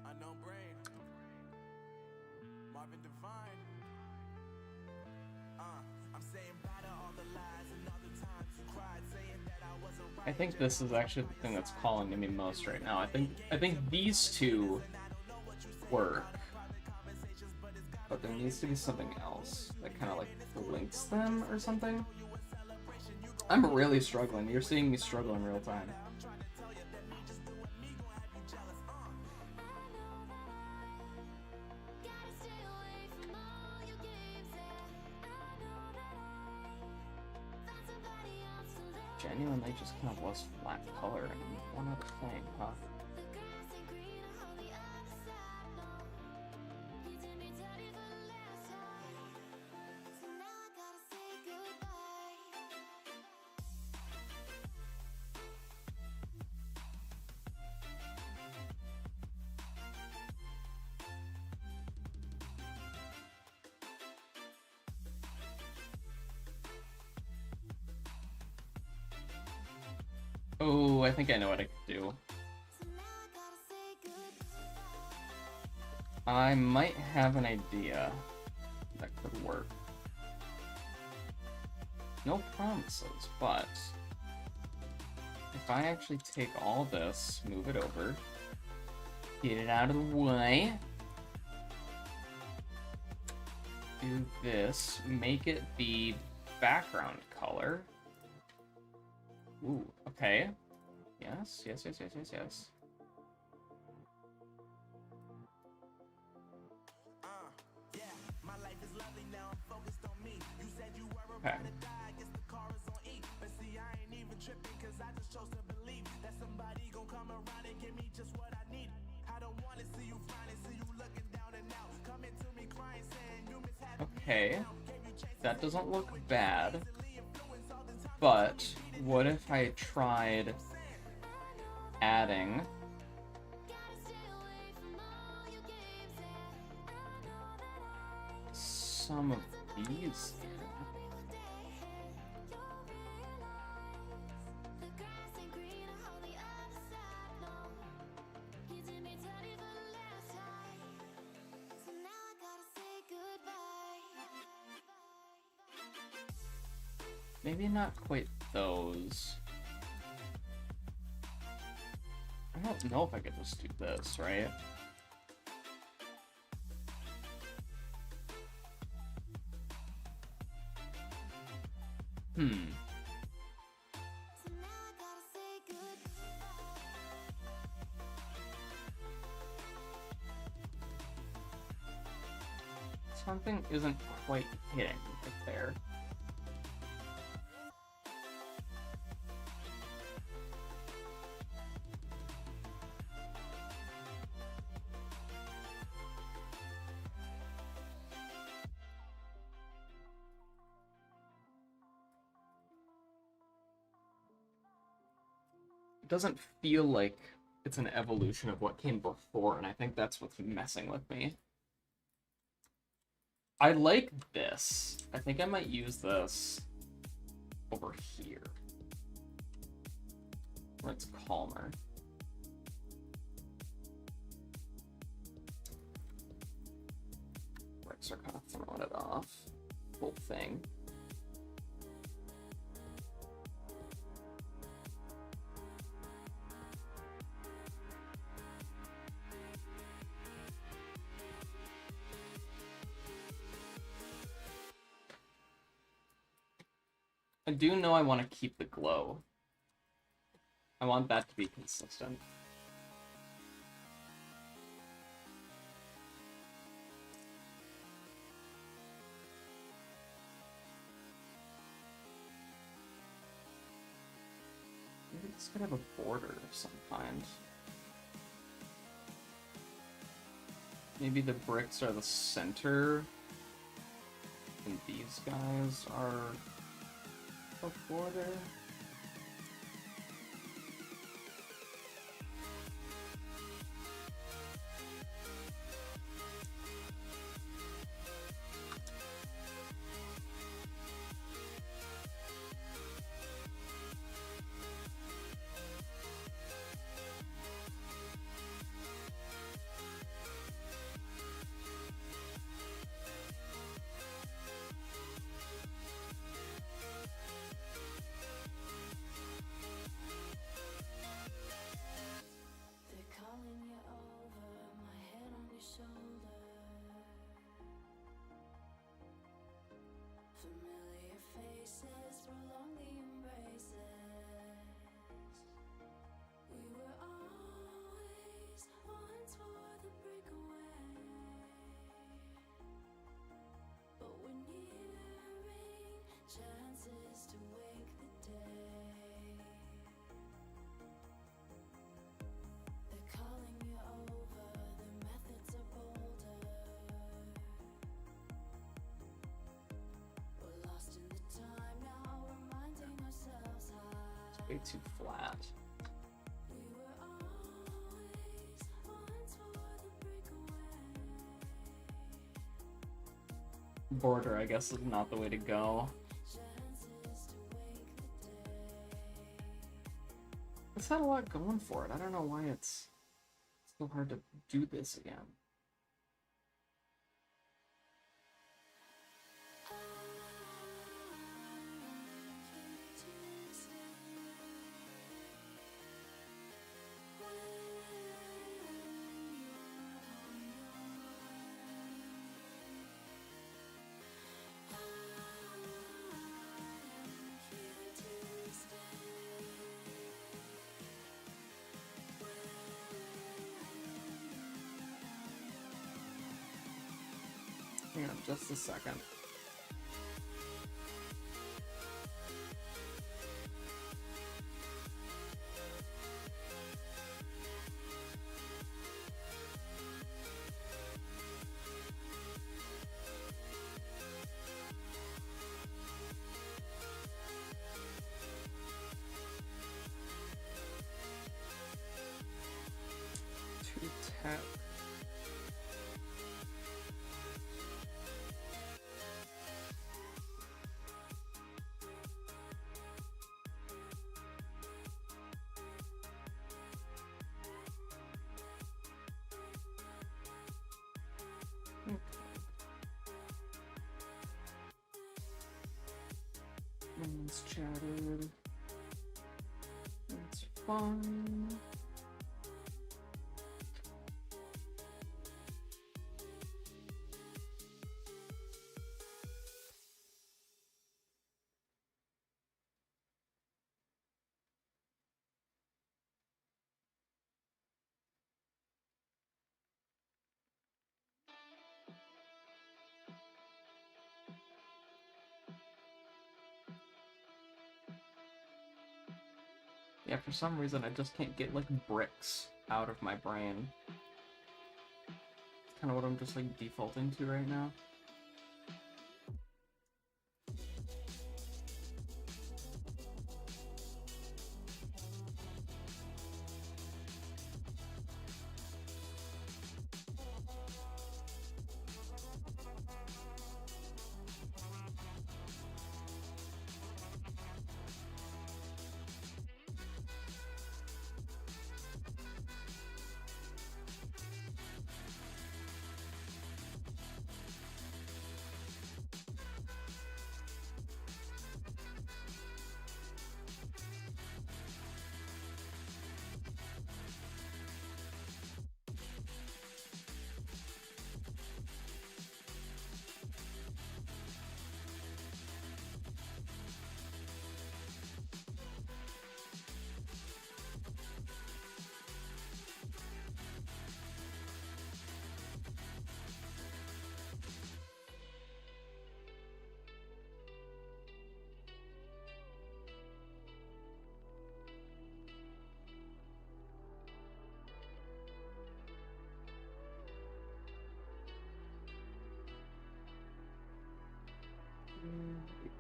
Unknown brain. Marvin Divine. I'm saying bye to all the lies and all the times you cried, saying that I wasn't right. I think this is actually the thing that's calling to me most right now. I think these two work. But there needs to be something else that kind of like links them or something. I'm really struggling. You're seeing me struggle in real time. Genuinely just kind of was flat color and one other thing, huh? Oh, I think I know what I could do. I might have an idea that could work. No promises, but if I actually take all this, move it over, get it out of the way, do this, make it the background color. Ooh, okay. Yes. Okay. Okay. That doesn't look bad. But what if I tried adding some of these? Maybe not quite those. I don't know if I could just do this, right? Something isn't quite hitting right there. It doesn't feel like it's an evolution of what came before, and I think that's what's messing with me. I like this. I think I might use this over here, where it's calmer. Bricks are kind of throwing it off. Whole thing. I do know I want to keep the glow. I want that to be consistent. Maybe this could have a border of some kind. Maybe the bricks are the center, and these guys are a border. They're calling you over, my head on your shoulder. Familiar faces prolong the embraces. We were always once for the breakaway, but we're nearing chances to wake the day. They're calling you over, their methods are bolder. We're lost in the time now, reminding ourselves how Way too flat. we were always once for the breakaway. Border, I guess, is not the way to go. Chances to wake the day. It's had a lot going for it. I don't know why it's so hard to do this again. Hang on just a second. Two tap. No one's chatted. That's fine. Yeah, for some reason I just can't get, like, bricks out of my brain. It's kind of what I'm just, like, defaulting to right now.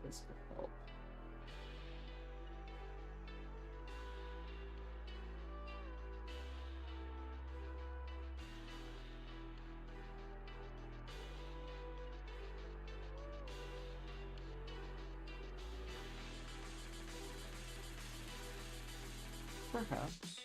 This could help. Perhaps.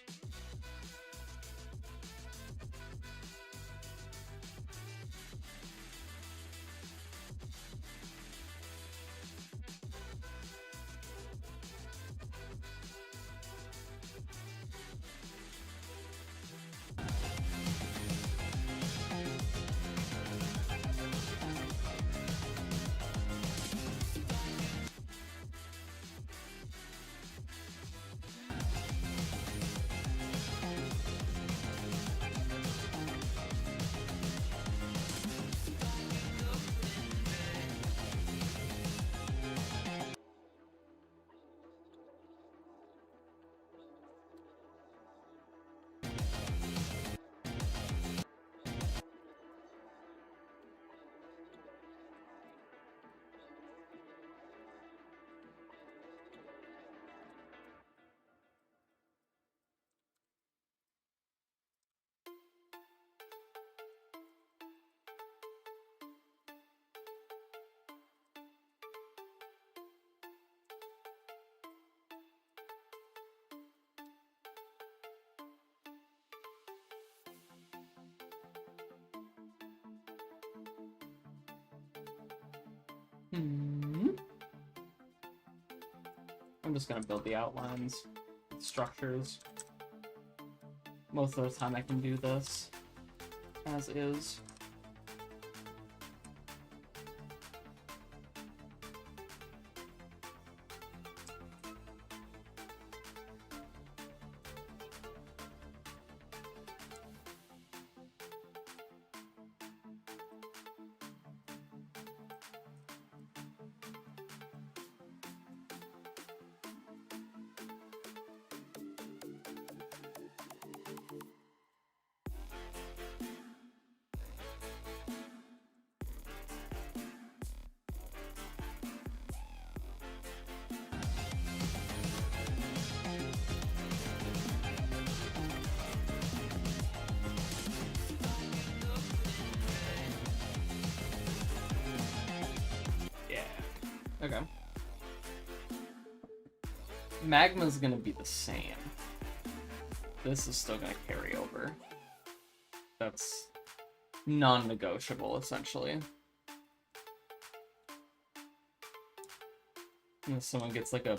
I'm just gonna build the outlines, structures. Most of the time I can do this as is. Okay. Magma's gonna be the same. This is still gonna carry over. That's non-negotiable, essentially. Unless someone gets, like, a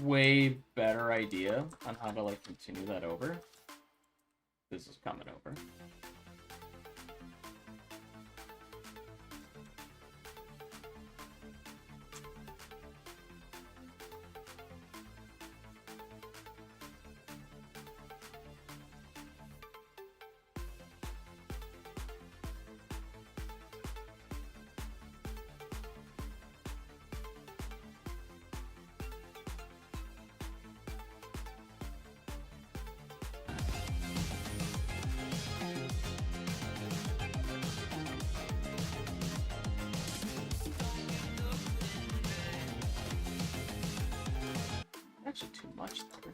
way better idea on how to, like, continue that over. This is coming over. Actually, too much there.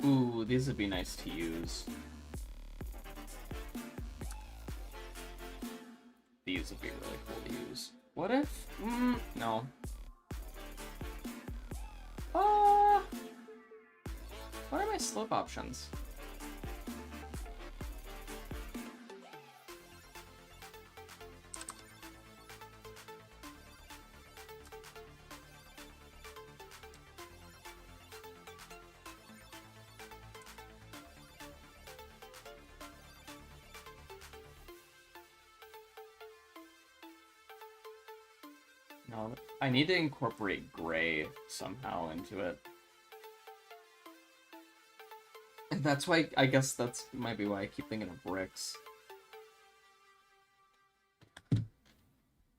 Ooh, these would be nice to use. These would be really cool to use. What if? No. What are my slope options? No, I need to incorporate gray somehow into it. That's why, I guess that's might be why I keep thinking of bricks.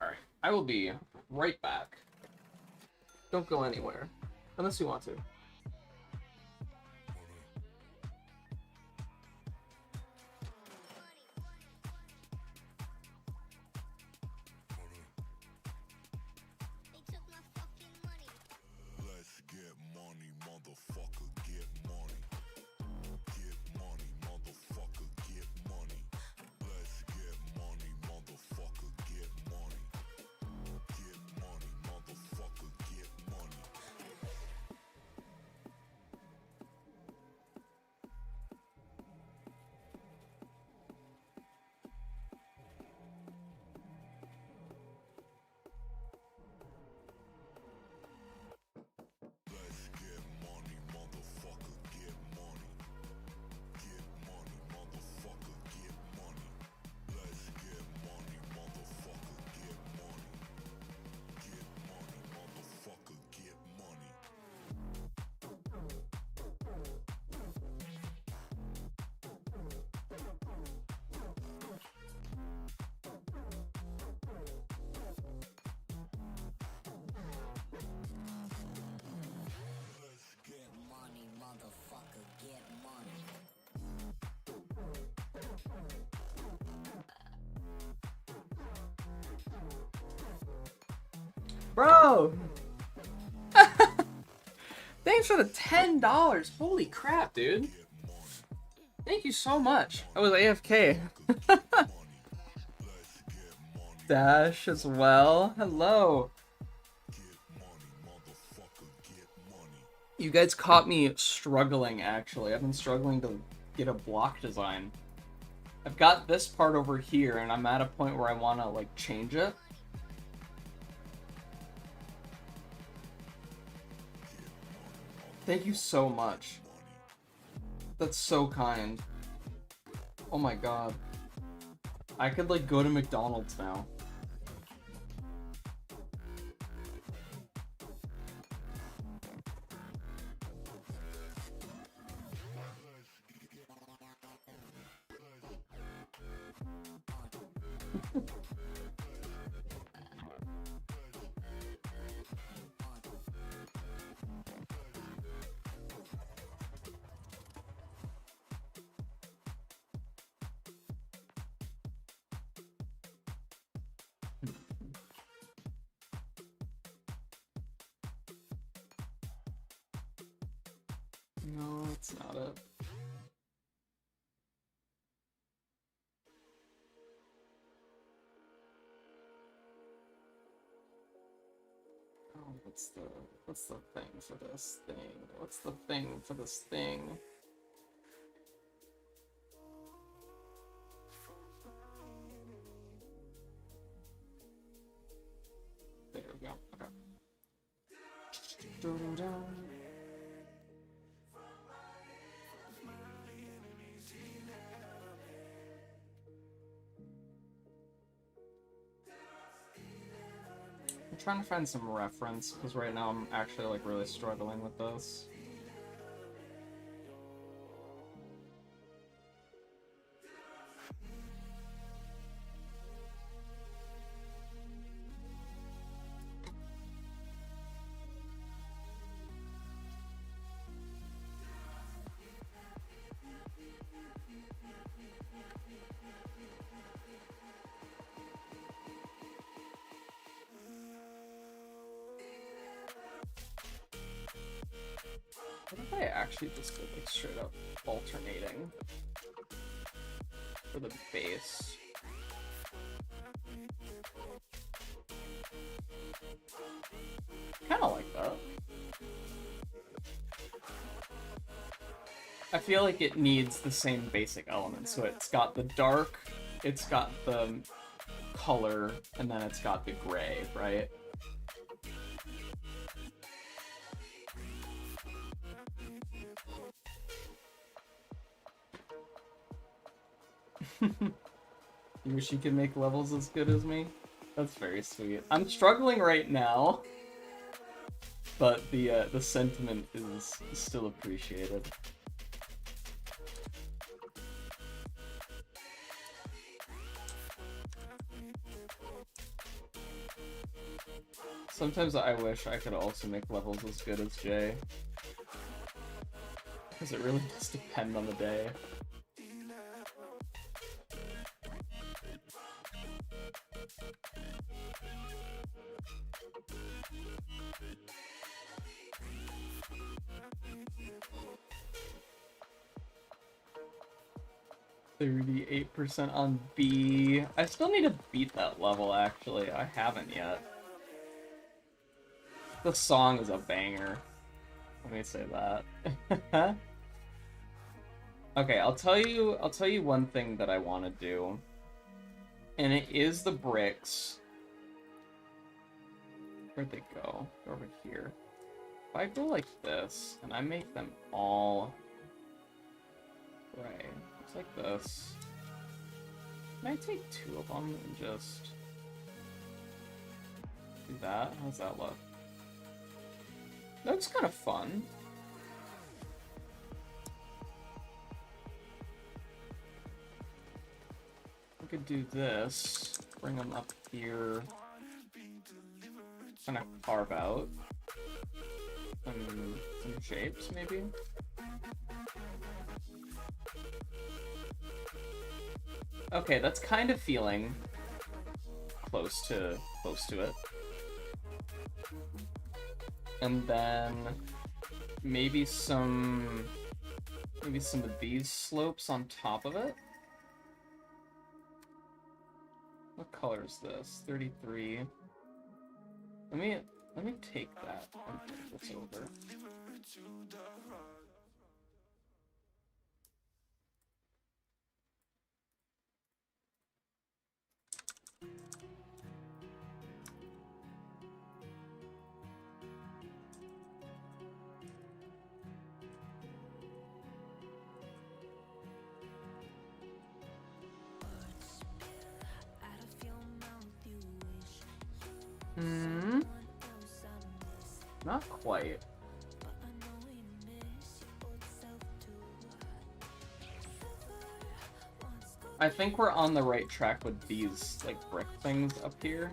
Alright, I will be right back. Don't go anywhere. Unless you want to. Let's get money, motherfucker, get money. Get money, motherfucker, get money. Let's get money, motherfucker, get money. Get money, motherfucker, get money. Let's get money, motherfucker, get money. Get money, motherfucker, get money. Let's get money, motherfucker, get money. Get money, motherfucker, get money. Let's get Money, motherfucker, get money. Bro! Thanks for the $10. Holy crap, dude. Thank you so much. I was AFK. Dash as well. Hello. You guys caught me struggling, actually. I've been struggling to get a block design. I've got this part over here, and I'm at a point where I want to, like, change it. Thank you so much. That's so kind. Oh my god. I could, like, go to McDonald's now. No, it's not it. Oh, what's the thing for this thing? What's the thing for this thing? There we go. Okay. Dun-dun-dun. I'm trying to find some reference, because right now I'm actually, like, really struggling with this. What if I actually just did, like, straight up alternating for the bass? Kinda like that. I feel like it needs the same basic elements. So it's got the dark, it's got the color, and then it's got the gray, right? You wish you could make levels as good as me? That's very sweet. I'm struggling right now, but the sentiment is still appreciated. Sometimes I wish I could also make levels as good as Jay. Because it really does depend on the day. %38 on B. I still need to beat that level, actually. I haven't yet. The song is a banger. Let me say that. Okay, I'll tell you one thing that I want to do. And it is the bricks. Where'd they go? They're over here. If I go like this, and I make them all gray, just like this. Can I take 2 of them and just do that? How's that look? That's kind of fun. I could do this, bring them up here, kind of carve out some shapes, maybe. Okay, that's kind of feeling close to it. And then maybe some of these slopes on top of it. What color is this? 33. Let me take that and put this over. Not quite. I think we're on the right track with these, like, brick things up here.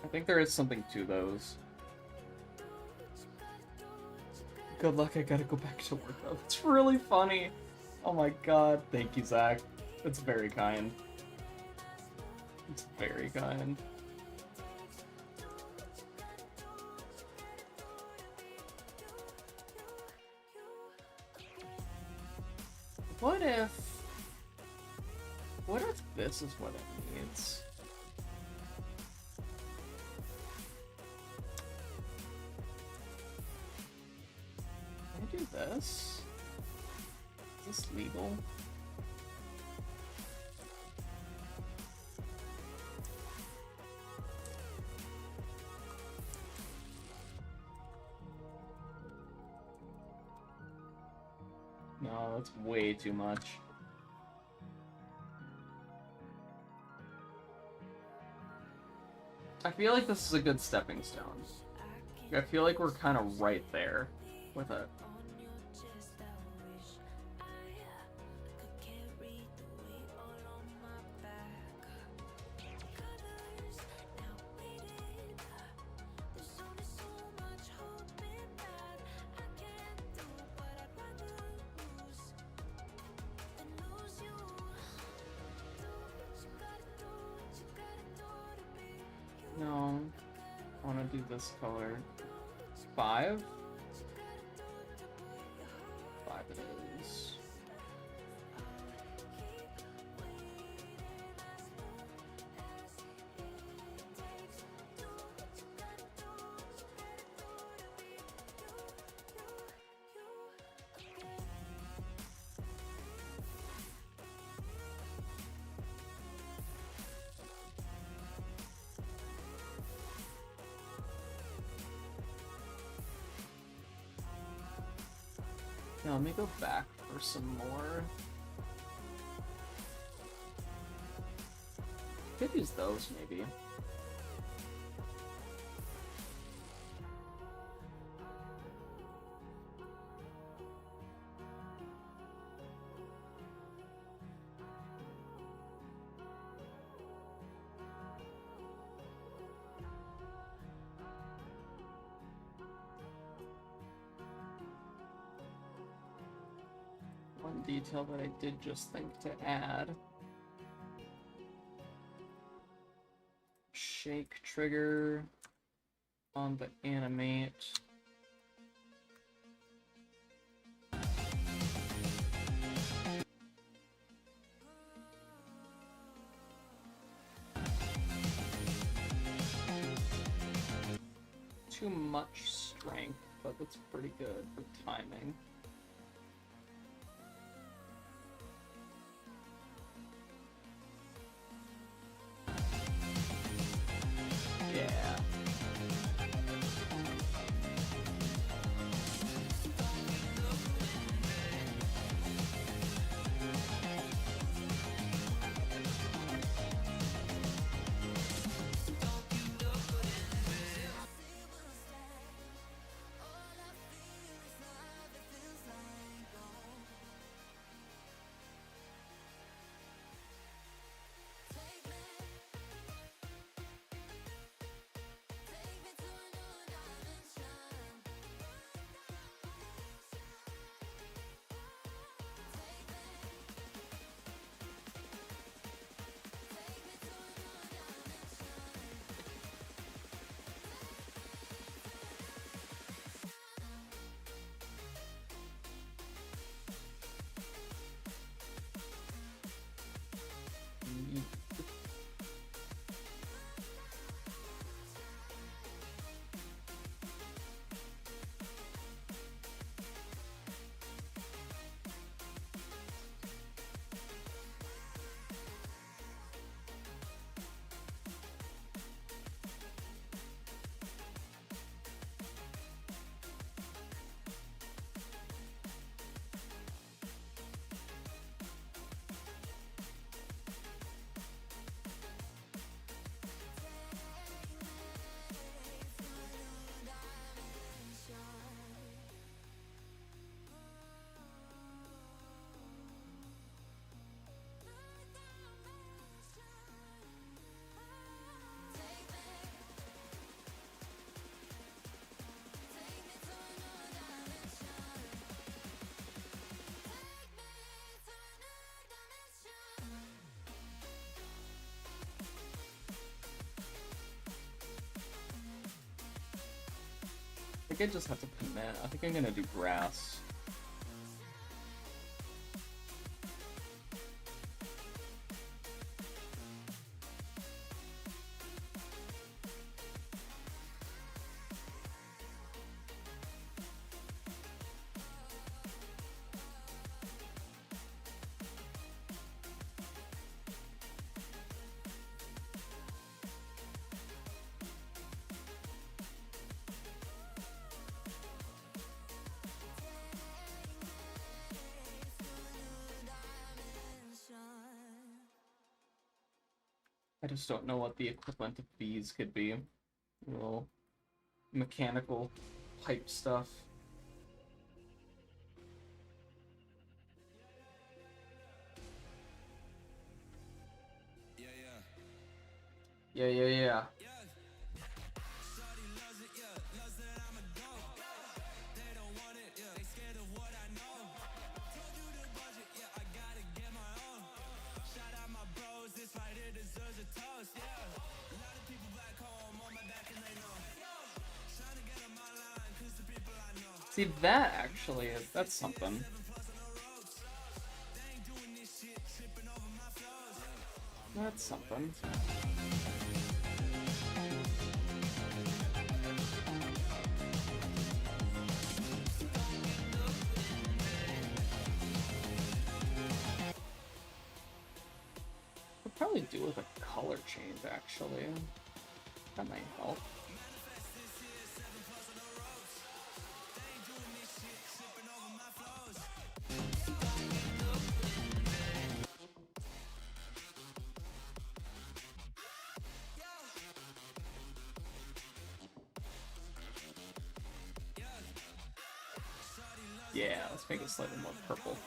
I think there is something to those. Good luck, I gotta go back to work though. It's really funny. Oh my god. Thank you, Zach. It's very kind. It's very kind. What if this is what it needs? Can I do this? Is this legal? No, that's way too much. I feel like this is a good stepping stone. I feel like we're kind of right there with it. No, I want to do this color. 5? 5 it is. Now let me go back for some more. Could use those maybe. one detail that I did just think to add. Shake trigger on the animate. Too much strength, but that's pretty good for timing. Yeah. I think I just have to commit. I think I'm gonna do grass. I just don't know what the equivalent of these could be. Little mechanical pipe stuff. Yeah. See, that actually, that's something. That's something. Could probably do with a color change, actually. That might help. Yeah, let's make it slightly more purple.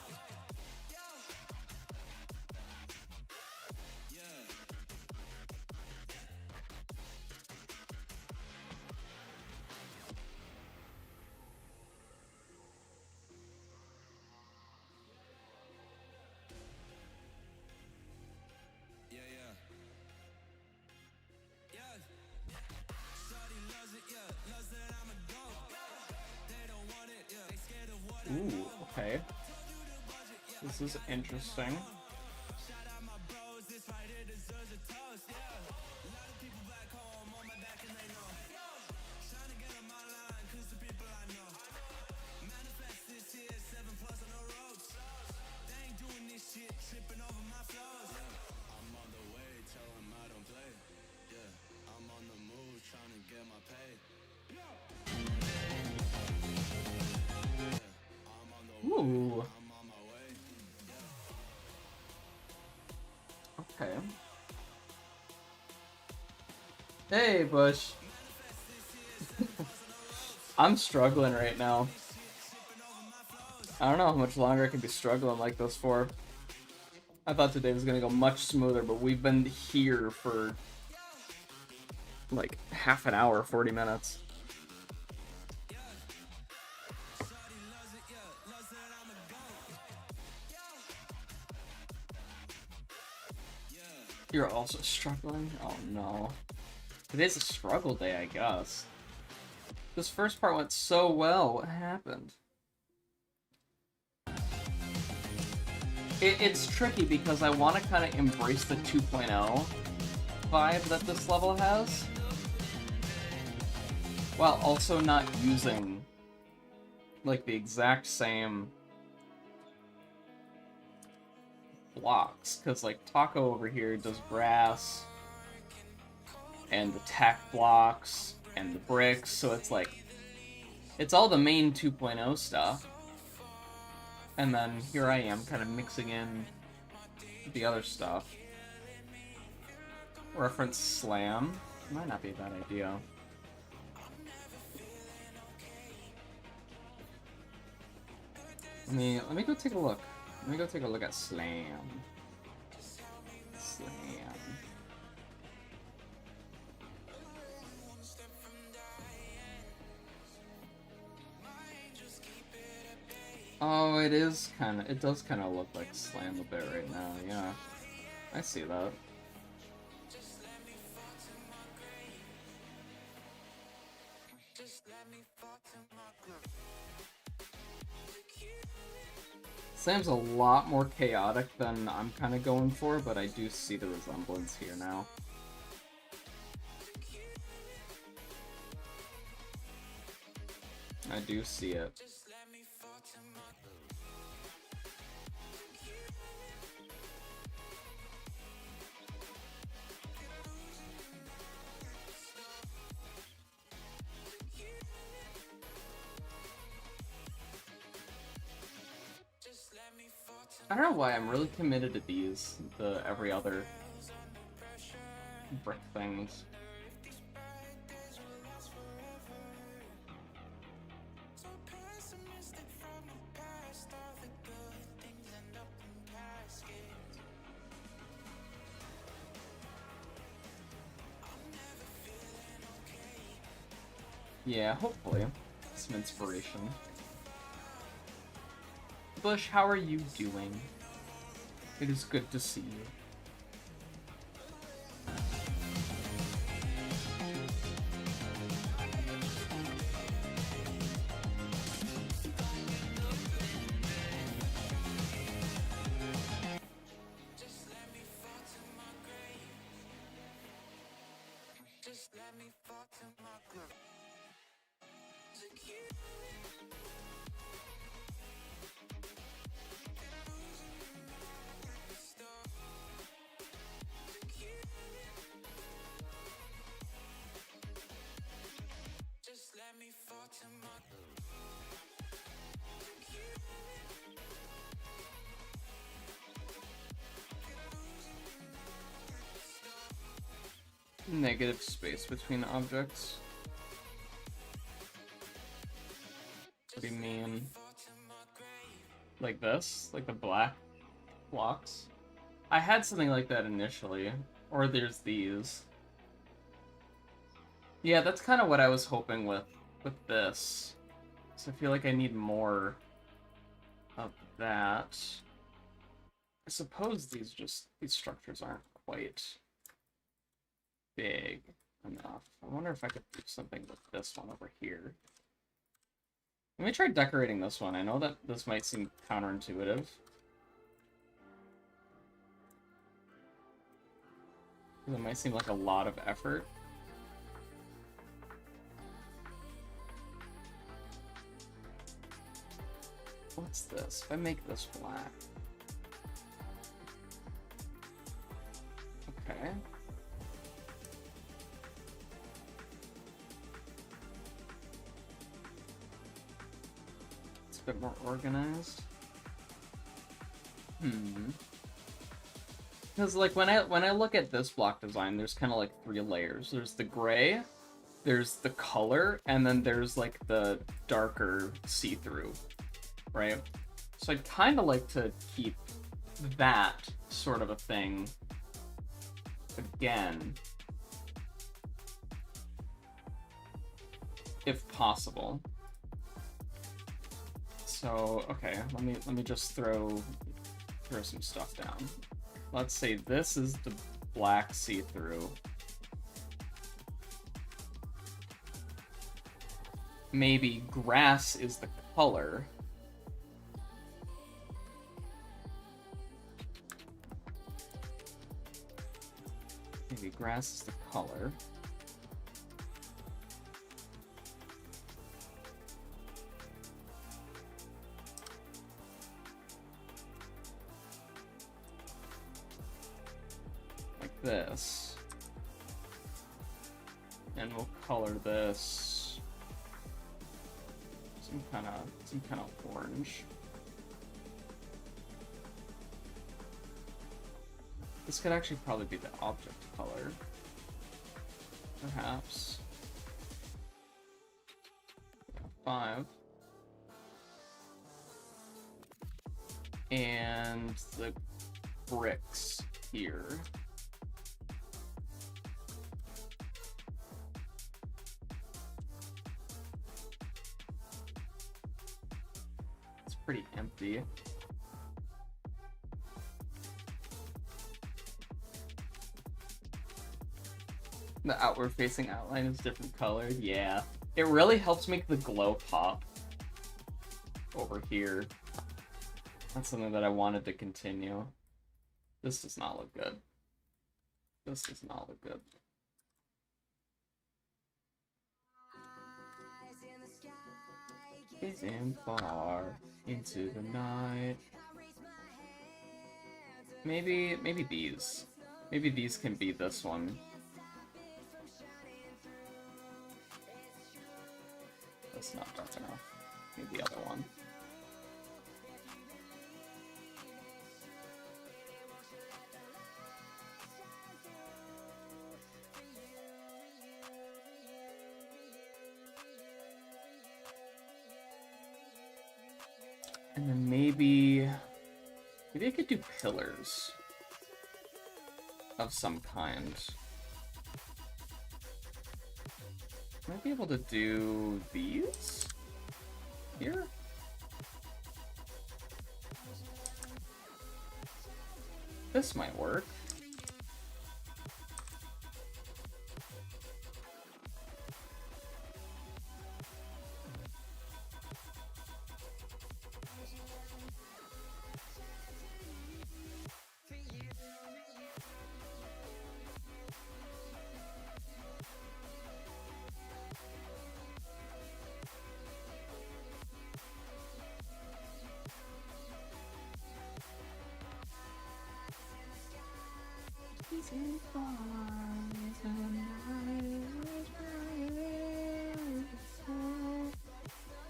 Ooh, okay. This is interesting. Ooh. Okay. Hey, Bush. I'm struggling right now. I don't know how much longer I can be struggling like this for. I thought today was gonna go much smoother, but we've been here for like half an hour, 40 minutes. You're also struggling? Oh no. Today's a struggle day, I guess. This first part went so well. What happened? It's tricky because I want to kind of embrace the 2.0 vibe that this level has, while also not using like the exact same blocks, because like Taco over here does grass and attack blocks and the bricks, so it's like it's all the main 2.0 stuff, and then here I am kind of mixing in the other stuff. Reference slam might not be a bad idea. Let me go take a look. Let me go take a look at slam. Slam. Oh, it does kind of look like slam a bit right now, yeah. I see that. Slam's a lot more chaotic than I'm kind of going for, but I do see the resemblance here now. I do see it. I don't know why I'm really committed to these, the every other brick things. Yeah, hopefully. Some inspiration. Bush, how are you doing? It is good to see you. Negative space between objects. What do you mean? Like this? Like the black blocks? I had something like that initially. Or there's these. Yeah, that's kind of what I was hoping with this. So I feel like I need more of that. I suppose these structures aren't quite big enough. I wonder if I could do something with this one over here. Let me try decorating this one. I know that this might seem counterintuitive. It might seem like a lot of effort. What's this? If I make this black. Okay. It's a bit more organized. Because like when I look at this block design, there's kind of like 3 layers. There's the gray, there's the color, and then there's like the darker see-through, right? So I'd kind of like to keep that sort of a thing again, if possible. So okay, let me just throw some stuff down. Let's say this is the black see-through. Maybe grass is the color. Maybe grass is the color. Like this. And we'll color this some kind of orange. This could actually probably be the object color. Perhaps. 5. And the bricks here. It's pretty empty. The outward-facing outline is different colored. Yeah. It really helps make the glow pop over here. That's something that I wanted to continue. This does not look good. This does not look good. Gazing far into the night. Maybe these. Maybe these can be this one. That's not dark enough. Maybe the other one. And then maybe I could do pillars of some kind. Might be able to do these here. This might work.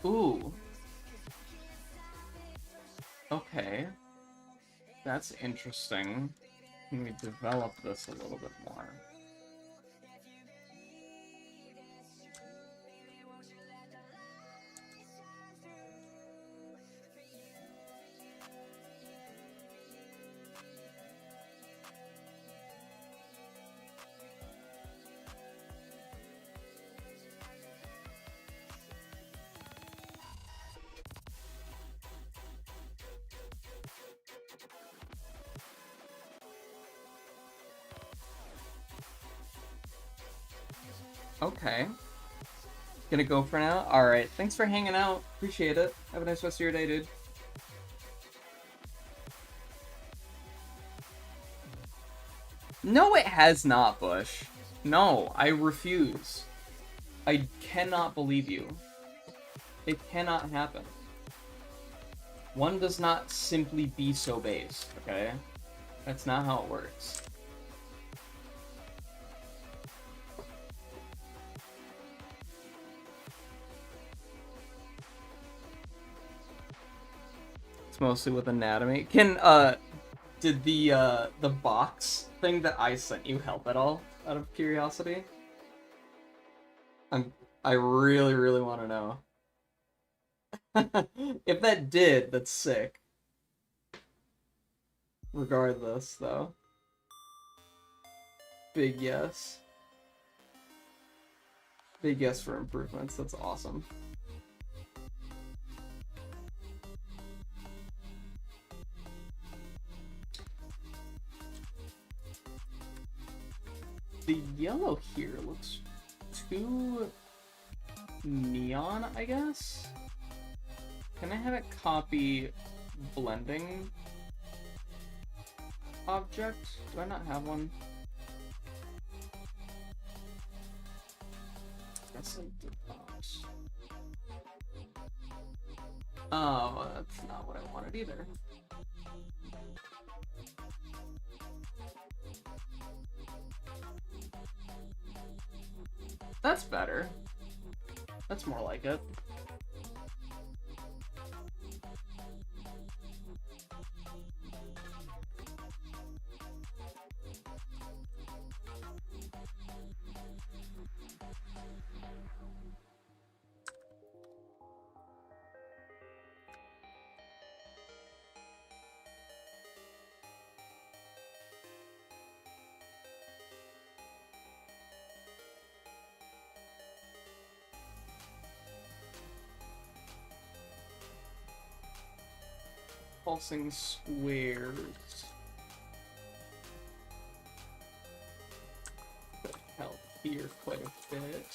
Ooh. Okay. That's interesting. Can we develop this a little bit more? Okay. Gonna go for now? Alright, thanks for hanging out. Appreciate it. Have a nice rest of your day, dude. No, it has not, Bush. No, I refuse. I cannot believe you. It cannot happen. One does not simply be so based, okay? That's not how it works. It's mostly with anatomy. Did the box thing that I sent you help at all, out of curiosity? I really, really want to know. If that did, that's sick. Regardless, though. Big yes. Big yes for improvements, that's awesome. The yellow here looks too neon, I guess? Can I have it copy blending object? Do I not have one? Guess I did not. Oh, that's not what I wanted either. That's better. That's more like it. Pulsing squares. Help here quite a bit.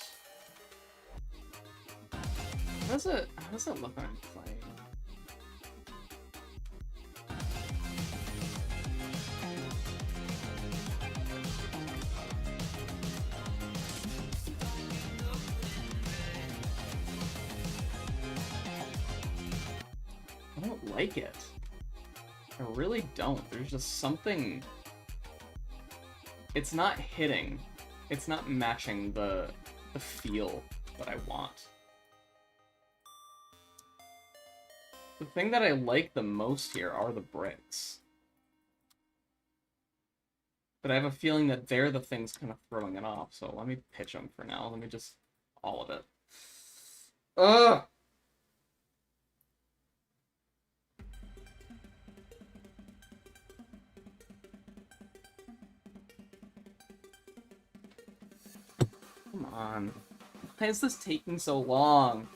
How does it look when I'm playing? I don't like it. I really don't. There's just something... It's not hitting. It's not matching the feel that I want. The thing that I like the most here are the bricks. But I have a feeling that they're the things kind of throwing it off, so let me pitch them for now. Let me just... all of it. Ugh! Come on. Why is this taking so long?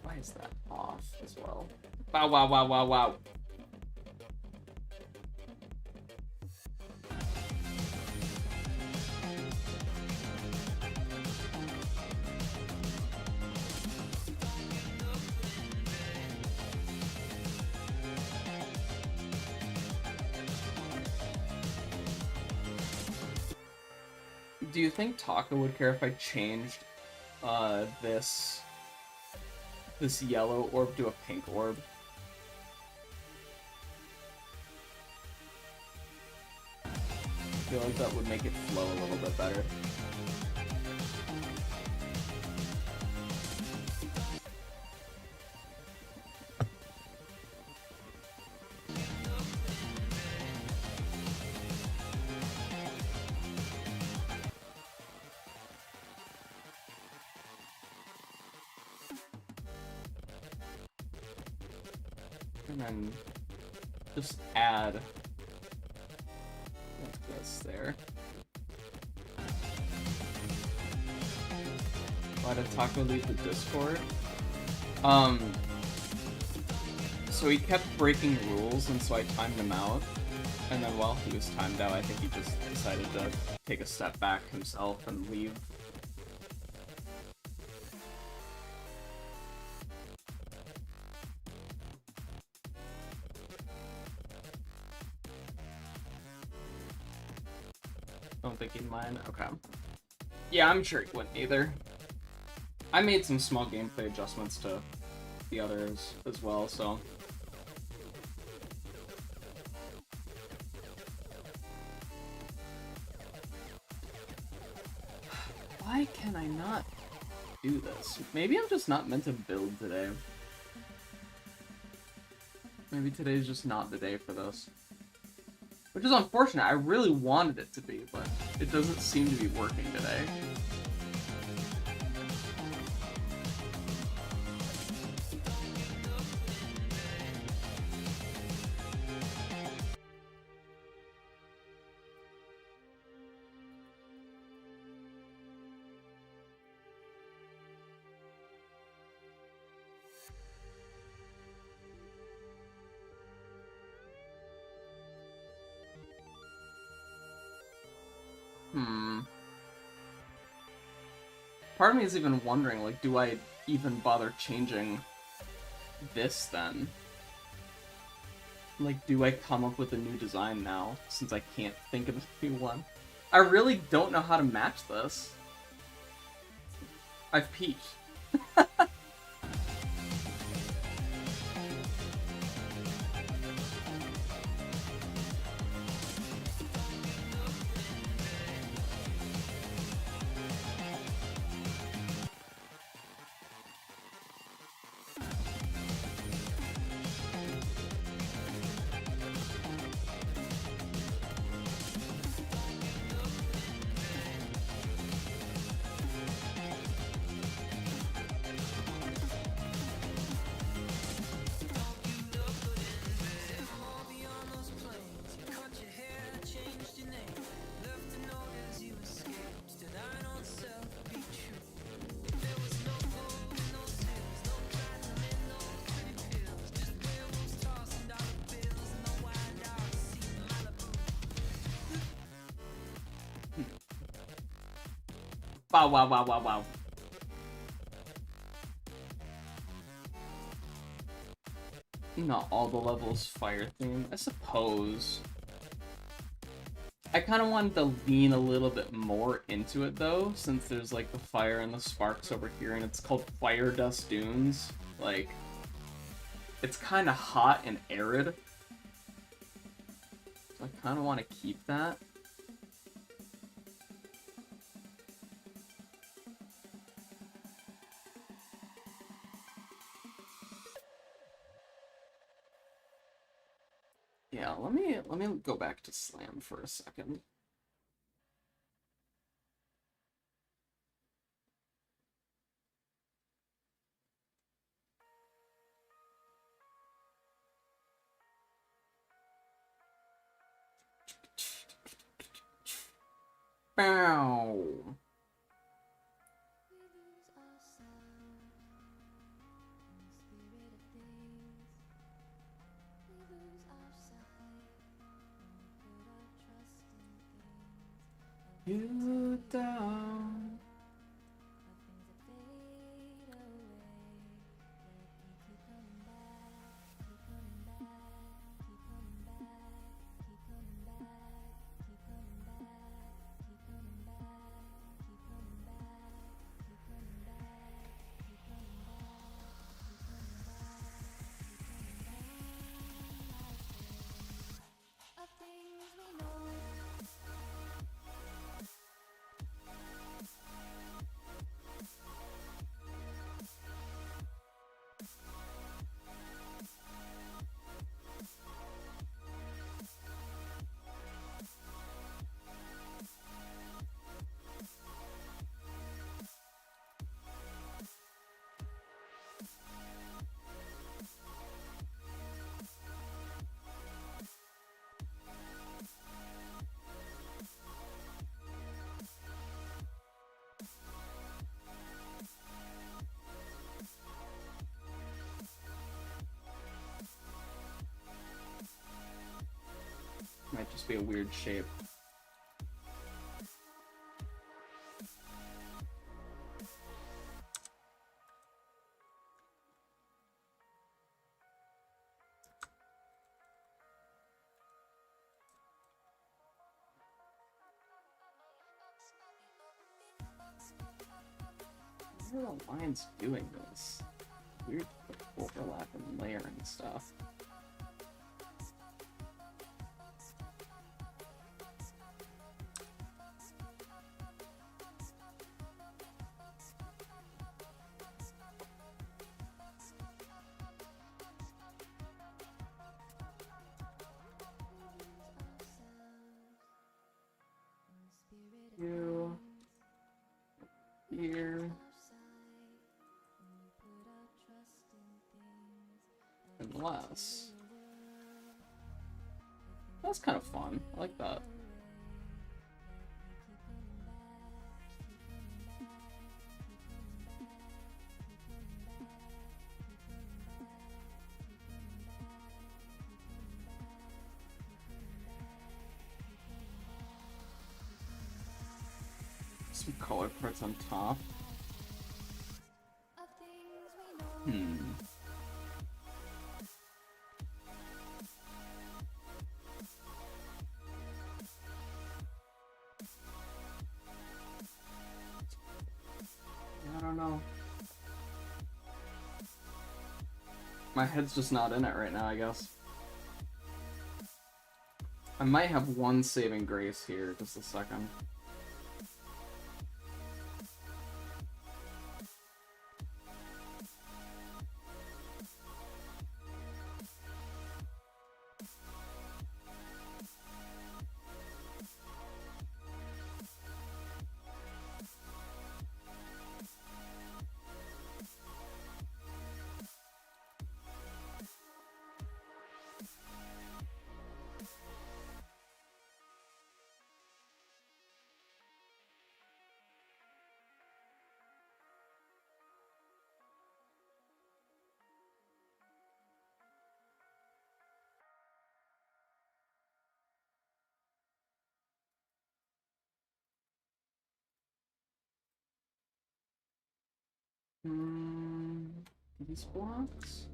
Why is that off as well? Wow, wow, wow, wow, wow. Do you think Taka would care if I changed this yellow orb to a pink orb? I feel like that would make it flow a little bit better. And then just add like this there. Why did Taco leave the Discord? So he kept breaking rules, and so I timed him out. And then while he was timed out, I think he just decided to take a step back himself and leave. Don't think he'd mind. Okay. Yeah, I'm sure he wouldn't either. I made some small gameplay adjustments to the others as well, so... Why can I not do this? Maybe I'm just not meant to build today. Maybe today's just not the day for this. Which is unfortunate. I really wanted it to be, but it doesn't seem to be working today. Part of me is even wondering, like, do I even bother changing this then? Like, do I come up with a new design now, since I can't think of a new one? I really don't know how to match this. I've peaked. Wow, wow, wow, wow, wow. Not all the levels fire themed, I suppose. I kind of wanted to lean a little bit more into it though, since there's like the fire and the sparks over here, and it's called Fire Dust Dunes. Like, it's kind of hot and arid. So I kind of want to keep that. Yeah, let me go back to Slam for a second. Bow. You down. be a weird shape. Why are the lines doing this? Weird overlap and layer and stuff. You here. Unless that's kind of fun. I like that. Some color parts on top. I don't know. My head's just not in it right now, I guess. I might have one saving grace here, just a second. These blocks?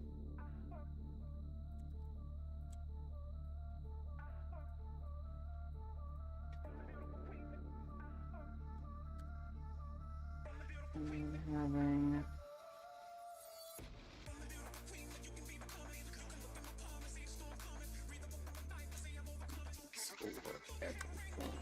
Having schoolwork, everything.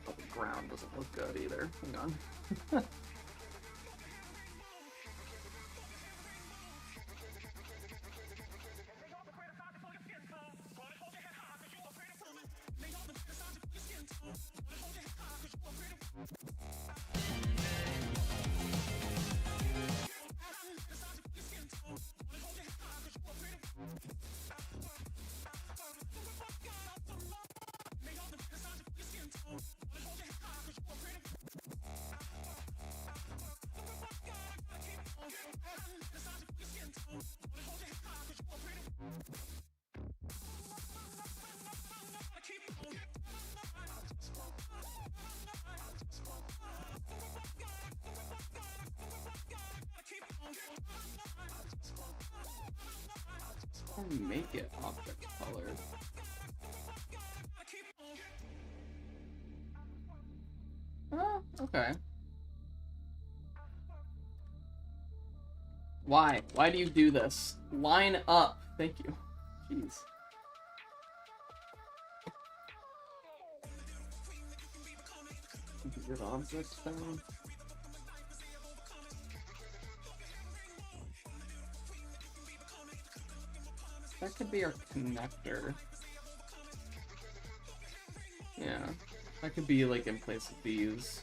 Oh, the ground doesn't look good either. Hang on. Make it object colored. Oh, okay. Why? Why do you do this? Line up. Thank you. Jeez. Good object down. That could be our connector. Yeah, that could be like in place of these.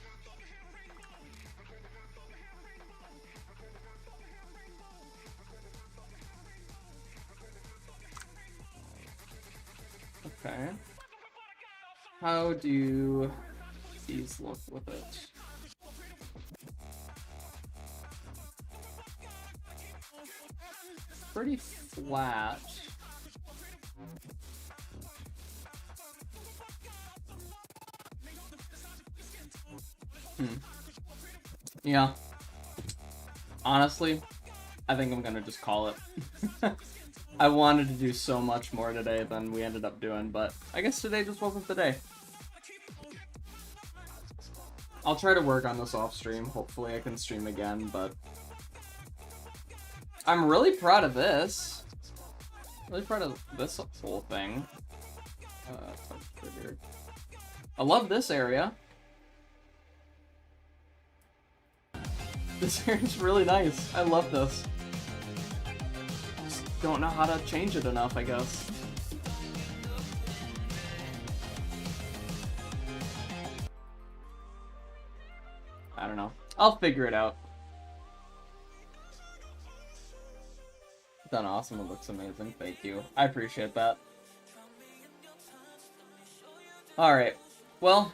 Okay. How do these look with it? pretty flat. Yeah. Honestly, I think I'm gonna just call it. I wanted to do so much more today than we ended up doing, but I guess today just wasn't the day. I'll try to work on this off stream. Hopefully I can stream again, but I'm really proud of this. Really proud of this whole thing. I love this area. This area is really nice. I love this. Just don't know how to change it enough, I guess. I don't know. I'll figure it out. Done awesome. It looks amazing. Thank you. I appreciate that. Alright. Well,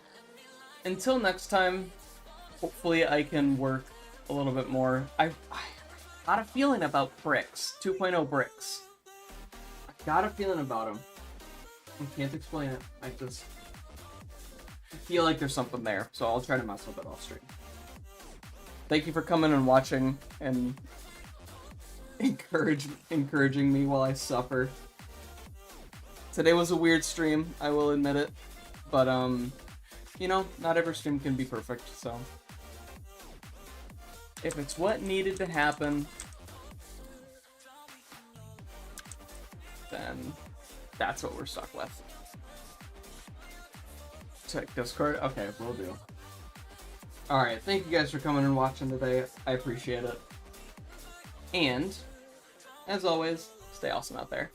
until next time, hopefully I can work a little bit more. I got a feeling about bricks. 2.0 bricks. I got a feeling about them. I can't explain it. I just feel like there's something there. So I'll try to mess with it off stream. Thank you for coming and watching and encouraging me while I suffer. Today was a weird stream, I will admit it. But, you know, not every stream can be perfect, so if it's what needed to happen, then that's what we're stuck with. Check Discord? Okay, will do. Alright, thank you guys for coming and watching today. I appreciate it. And, as always, stay awesome out there.